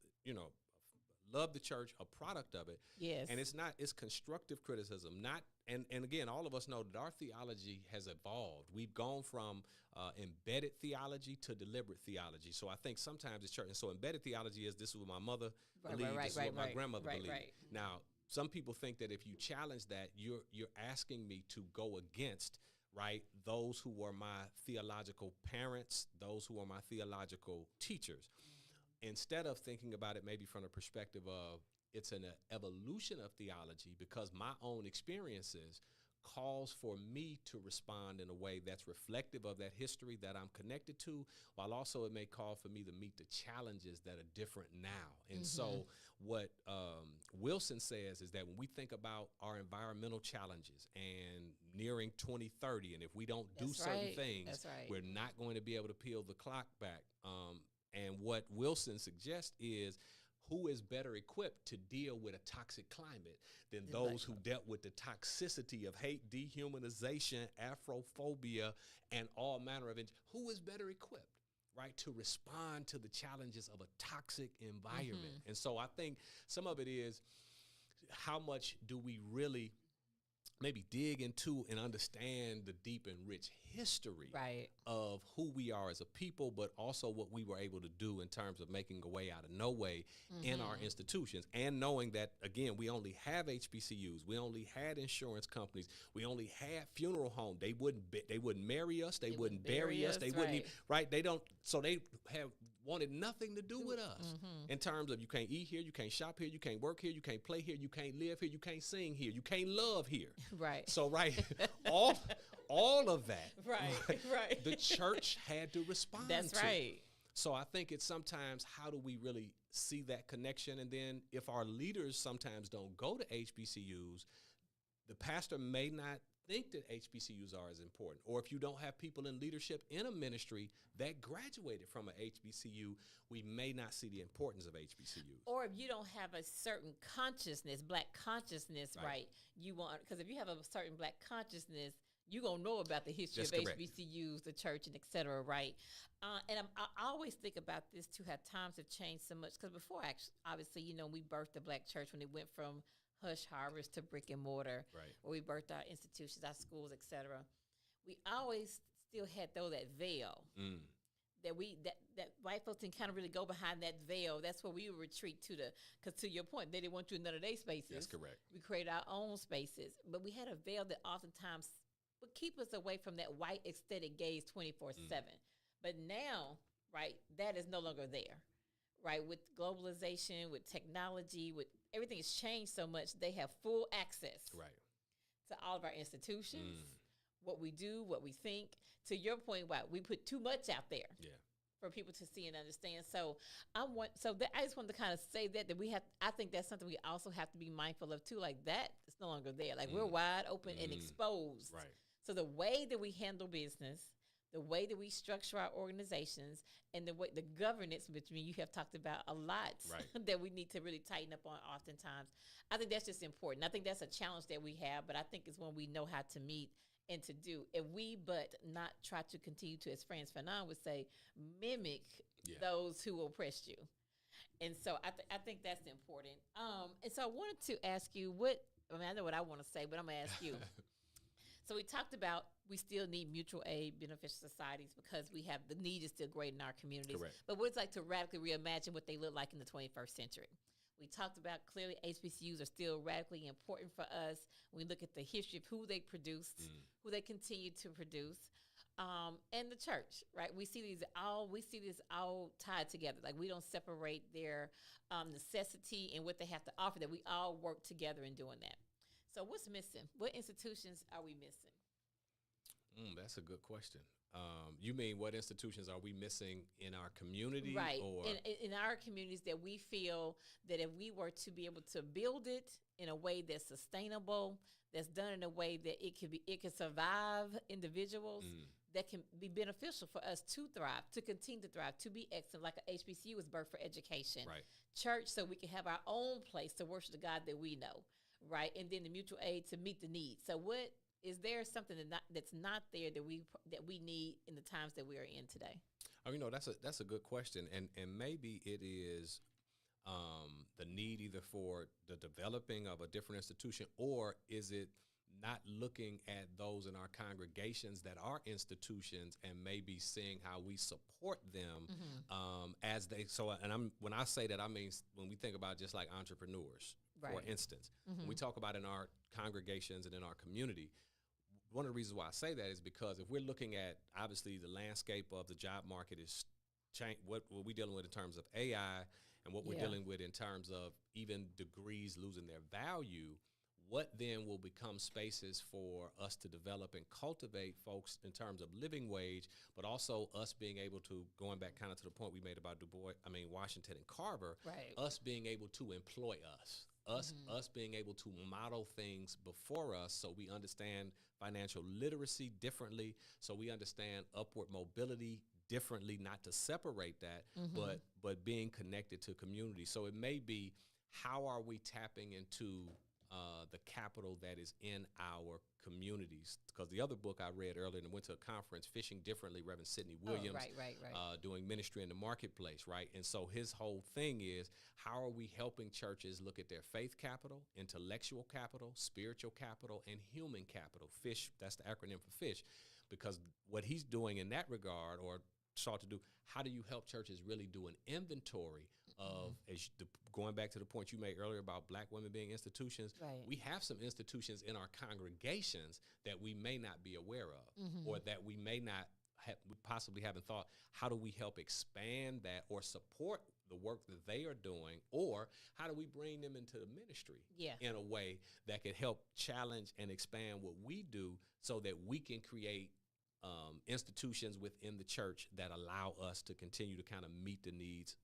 love the church, a product of it. Yes. And it's constructive criticism. And again, all of us know that our theology has evolved. We've gone from embedded theology to deliberate theology. So I think sometimes it's church. And so embedded theology is, this is what my mother believed, this is what my grandmother believed. Now, some people think that if you challenge that, you're asking me to go against, right, those who were my theological parents, those who are my theological teachers. Instead of thinking about it maybe from the perspective of, it's an evolution of theology, because my own experiences calls for me to respond in a way that's reflective of that history that I'm connected to, while also it may call for me to meet the challenges that are different now. And so what Wilson says is that when we think about our environmental challenges and nearing 2030, and if we don't do certain things, we're not going to be able to peel the clock back. And what Wilson suggests is, who is better equipped to deal with a toxic climate than those who dealt with the toxicity of hate, dehumanization, Afrophobia, and all manner of who is better equipped, right, to respond to the challenges of a toxic environment? And so I think some of it is, how much do we really maybe dig into and understand the deep and rich history of who we are as a people, but also what we were able to do in terms of making a way out of no way in our institutions, and knowing that, again, we only have HBCUs, we only had insurance companies, we only had funeral homes. They wouldn't marry us, they wouldn't bury us, they wouldn't even, right? They don't. So they have wanted nothing to do with us in terms of, you can't eat here, you can't shop here, you can't work here, you can't play here, you can't live here, you can't sing here, you can't love here. Right. So all of that. Right. The church had to respond That's to. right. So I think it's sometimes, how do we really see that connection? And then if our leaders sometimes don't go to HBCUs, the pastor may not think that HBCUs are as important. Or if you don't have people in leadership in a ministry that graduated from an HBCU, we may not see the importance of HBCUs. Or if you don't have a certain consciousness, Black consciousness, right? You want, because if you have a certain Black consciousness, you're going to know about the history of HBCUs, the church, and et cetera, right? And I always think about this too, how times have changed so much. Because before, actually, obviously, we birthed the Black church when it went from hush harvest to brick and mortar, where we birthed our institutions, our schools, et cetera. We always still had that veil. That white folks didn't kind of really go behind that veil. That's where we would retreat to because to your point, they didn't want you in none of their spaces. That's correct. We created our own spaces, but we had a veil that oftentimes would keep us away from that white aesthetic gaze 24/7. But now, right, that is no longer there, right? With globalization, with technology, with everything has changed so much, they have full access, Right, to all of our institutions, what we do, what we think. To your point, we put too much out there. Yeah. For people to see and understand. So I just wanted to kind of say that I think that's something we also have to be mindful of too. Like that is no longer there. Like we're wide open and exposed. Right. So the way that we handle business, the way that we structure our organizations, and the governance, which you have talked about a lot, Right. that we need to really tighten up on oftentimes. I think that's just important. I think that's a challenge that we have, but I think it's one we know how to meet and to do. If we but not try to continue to, as Franz Fanon would say, mimic those who oppressed you. And so I think that's important. And so I wanted to ask you I know what I want to say, but I'm going to ask you. So we talked about we still need mutual aid beneficial societies because the need is still great in our communities. Correct. But what it's like to radically reimagine what they look like in the 21st century. We talked about clearly HBCUs are still radically important for us. We look at the history of who they produced, who they continue to produce, and the church, right? We see this all tied together. Like we don't separate their necessity and what they have to offer. That we all work together in doing that. So what's missing? What institutions are we missing? That's a good question. You mean what institutions are we missing in our community? Right. Or In our communities that we feel that if we were to be able to build it in a way that's sustainable, that's done in a way that it can survive individuals, that can be beneficial for us to thrive, to continue to thrive, to be excellent, like a HBCU was birthed for education. Right. Church, so we can have our own place to worship the God that we know, right? And then the mutual aid to meet the needs. So is there something that's not there that we need in the times that we are in today? Oh, that's a good question, and maybe it is the need either for the developing of a different institution, or is it not looking at those in our congregations that are institutions and maybe seeing how we support them as they. So, and when I say that, I mean when we think about just like entrepreneurs, right. for instance, when we talk about in our congregations and in our community. One of the reasons why I say that is because if we're looking at, obviously, the landscape of the job market is what we're dealing with in terms of AI and what we're dealing with in terms of even degrees losing their value, what then will become spaces for us to develop and cultivate folks in terms of living wage, but also us being able to, going back kind of to the point we made about Washington and Carver, right. us being able to employ us being able to model things before us so we understand financial literacy differently, so we understand upward mobility differently, not to separate that, but being connected to community. So it may be, how are we tapping into the capital that is in our communities? Because the other book I read earlier and went to a conference, Fishing Differently, Reverend Sidney Williams, right. Doing ministry in the marketplace, right? And so his whole thing is, how are we helping churches look at their faith capital, intellectual capital, spiritual capital, and human capital? FISH, that's the acronym for FISH, because what he's doing in that regard, or sought to do, how do you help churches really do an inventory of, going back to the point you made earlier about Black women being institutions, right. we have some institutions in our congregations that we may not be aware of, or that we may not possibly haven't thought, how do we help expand that or support the work that they are doing, or how do we bring them into the ministry in a way that could help challenge and expand what we do so that we can create institutions within the church that allow us to continue to kind of meet the needs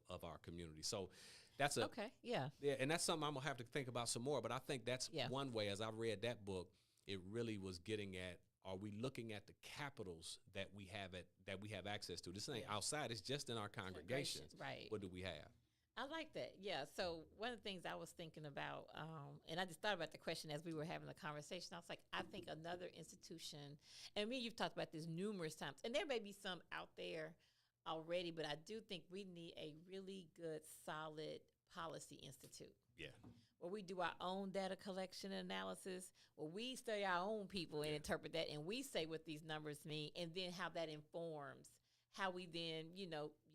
of our community. So that's and that's something I'm gonna have to think about some more. But I think that's one way. As I read that book, it really was getting at: are we looking at the capitals that we have access to? This ain't outside; it's just in our congregations. Right? What do we have? I like that. Yeah. So one of the things I was thinking about, and I just thought about the question as we were having the conversation. I was like, I think another institution, and you've talked about this numerous times, and there may be some out there already, but I do think we need a really good, solid Policy Institute, Yeah. where we do our own data collection and analysis, where we study our own people and interpret that, and we say what these numbers mean, and then how that informs how we then,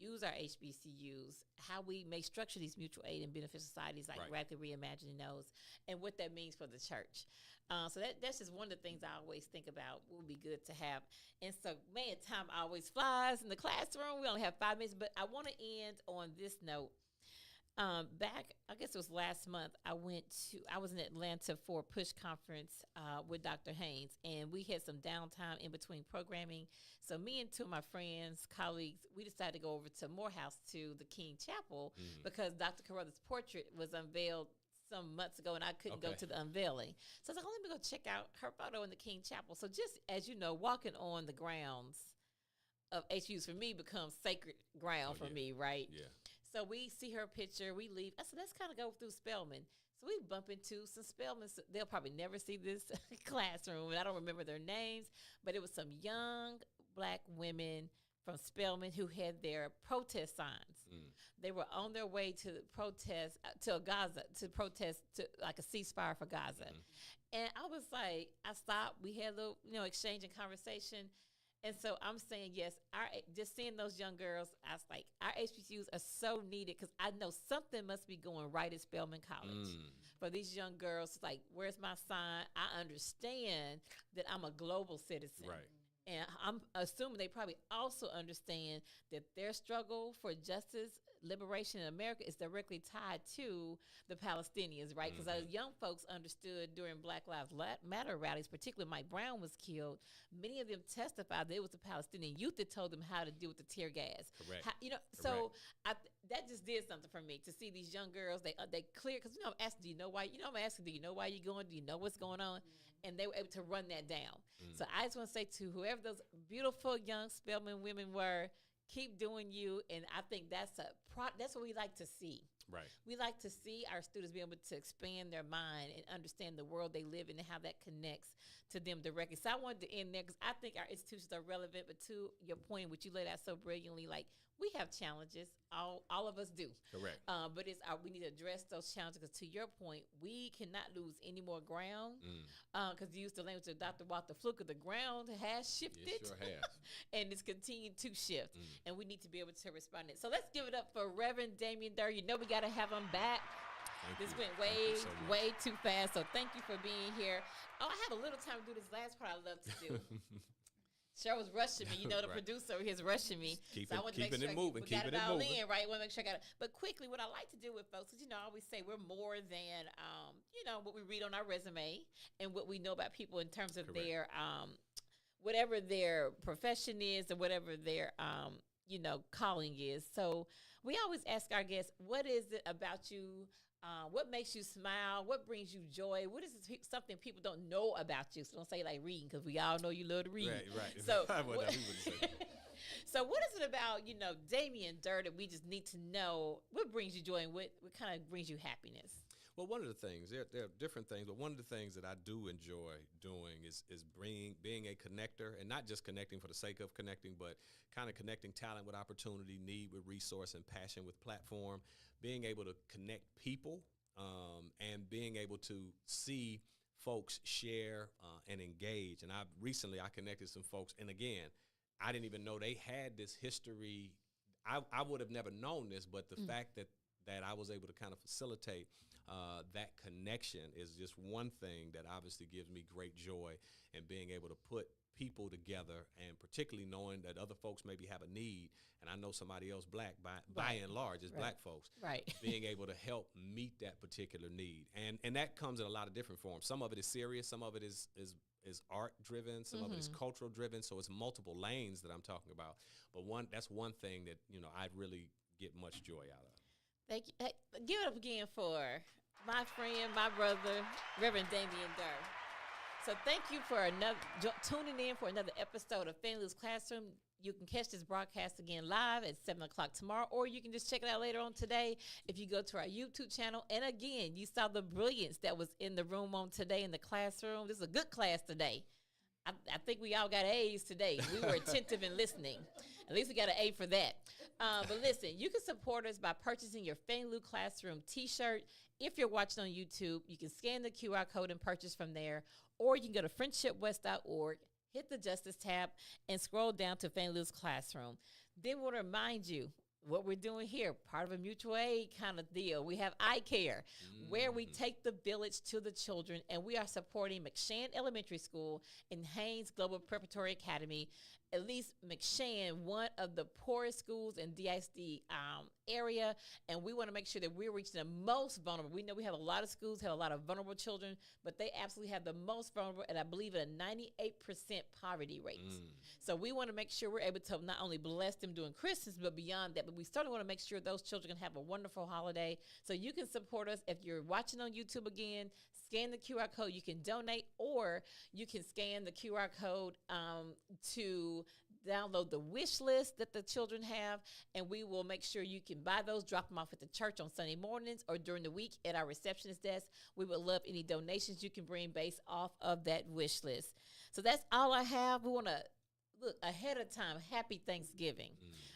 use our HBCUs, how we may structure these mutual aid and benefit societies like Radically Reimagining those, and what that means for the church. So that's just one of the things I always think about would be good to have. And so, man, time always flies in the classroom. We only have 5 minutes, but I want to end on this note. Back, I guess it was last month, I was in Atlanta for a PUSH conference with Dr. Haynes, and we had some downtime in between programming. So me and two of my friends, colleagues, we decided to go over to Morehouse to the King Chapel because Dr. Carruthers' portrait was unveiled some months ago, and I couldn't go to the unveiling. So I was like, let me go check out her photo in the King Chapel. So just as you know, walking on the grounds of HBCUs for me becomes sacred ground for me, right? Yeah. So we see her picture, we leave. I said, let's kind of go through Spelman. So we bump into some Spelman. They'll probably never see this classroom, and I don't remember their names, but it was some young Black women from Spelman who had their protest signs. They were on their way to protest to Gaza, to protest to like a ceasefire for Gaza. And I was like, I stopped. We had a little, exchange and conversation. And so I'm saying, yes, just seeing those young girls, I was like, our HBCUs are so needed because I know something must be going right at Spelman College. For these young girls, it's like, where's my sign? I understand that I'm a global citizen. Right. And I'm assuming they probably also understand that their struggle for justice, liberation in America is directly tied to the Palestinians, right? Because as young folks understood during Black Lives Matter rallies, particularly Mike Brown was killed, many of them testified that it was the Palestinian youth that told them how to deal with the tear gas. Correct. So that just did something for me to see these young girls. They clear, because I'm asking, do you know why? I'm asking, do you know why you're going? Do you know what's going on? And they were able to run that down. So I just want to say to whoever those beautiful young Spelman women were, keep doing you. And I think that's what we like to see. Right. We like to see our students be able to expand their mind and understand the world they live in and how that connects to them directly. So I wanted to end there because I think our institutions are relevant. But to your point, which you laid out so brilliantly, like, we have challenges. All of us do. Correct. But we need to address those challenges because, to your point, we cannot lose any more ground. Because you used the language of Dr. Walter Fluker, the ground has shifted. It sure has. And it's continued to shift. And we need to be able to respond to it. So let's give it up for Reverend Damien Durr. We got to have him back. This went way too fast. So thank you for being here. Oh, I have a little time to do this last part I love to do. Cheryl was rushing me. The producer is rushing me. Keeping it moving. Keeping it moving. Right? Want to make sure I got it. But quickly, what I like to do with folks is, I always say we're more than, what we read on our resume and what we know about people in terms of their, whatever their profession is or whatever their, calling is. So we always ask our guests, what is it about you? What makes you smile? What brings you joy? What is something people don't know about you? So don't say like reading, because we all know you love to read. Right. So, so what is it about, Damien Durr that we just need to know? What brings you joy and what kind of brings you happiness? Well, one of the things, there are different things, but one of the things that I do enjoy doing is being a connector, and not just connecting for the sake of connecting, but kind of connecting talent with opportunity, need with resource, and passion with platform, being able to connect people and being able to see folks share and engage. And I connected some folks, and again, I didn't even know they had this history. I would have never known this, but the fact that I was able to kind of facilitate that connection is just one thing that obviously gives me great joy, and being able to put people together, and particularly knowing that other folks maybe have a need, and I know somebody else Black by and large is Black folks, being able to help meet that particular need. And that comes in a lot of different forms. Some of it is serious, some of it is art driven, some of it is cultural driven, so it's multiple lanes that I'm talking about. But that's one thing that I really get much joy out of. Thank you. Hey, give it up again for my friend, my brother, Reverend Damien Durr. So thank you for tuning in for another episode of Fannie Lou's Classroom. You can catch this broadcast again live at 7 o'clock tomorrow, or you can just check it out later on today if you go to our YouTube channel. And again, you saw the brilliance that was in the room on today in the classroom. This is a good class today. I think we all got A's today. We were attentive and listening. At least we got an A for that. But listen, you can support us by purchasing your Fannie Lou Classroom t-shirt. If you're watching on YouTube, you can scan the QR code and purchase from there. Or you can go to friendshipwest.org, hit the Justice tab, and scroll down to Fannie Lou's Classroom. Then we want to remind you what we're doing here, part of a mutual aid kind of deal. We have I Care, where we take the village to the children, and we are supporting McShann Elementary School and Haynes Global Preparatory Academy. At least McShann, one of the poorest schools in DISD area, and we want to make sure that we're reaching the most vulnerable. We know we have a lot of schools have a lot of vulnerable children, but they absolutely have the most vulnerable, and I believe at a 98% poverty rate. So we want to make sure we're able to not only bless them during Christmas, but beyond that. But we certainly want to make sure those children can have a wonderful holiday. So you can support us if you're watching on YouTube again. Scan the QR code. You can donate, or you can scan the QR code to download the wish list that the children have, and we will make sure you can buy those, drop them off at the church on Sunday mornings or during the week at our receptionist desk. We would love any donations you can bring based off of that wish list. So that's all I have. We want to look ahead of time. Happy Thanksgiving.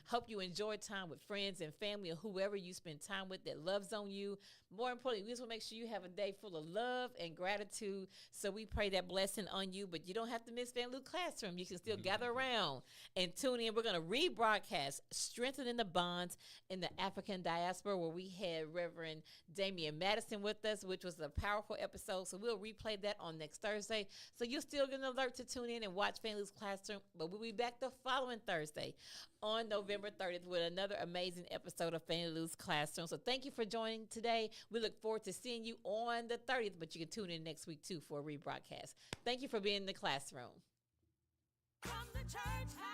Hope you enjoy time with friends and family or whoever you spend time with that loves on you. More importantly, we just want to make sure you have a day full of love and gratitude. So we pray that blessing on you, but you don't have to miss Fannie Lou Classroom. You can still gather around and tune in. We're going to rebroadcast Strengthening the Bonds in the African Diaspora, where we had Reverend Damien Madison with us, which was a powerful episode. So we'll replay that on next Thursday. So you're still going to alert to tune in and watch Fannie Lou's Classroom, but we'll be back the following Thursday on November 30th with another amazing episode of Fannie Lou's Classroom. So thank you for joining today. We look forward to seeing you on the 30th, but you can tune in next week too for a rebroadcast. Thank you for being in the classroom. From the church house.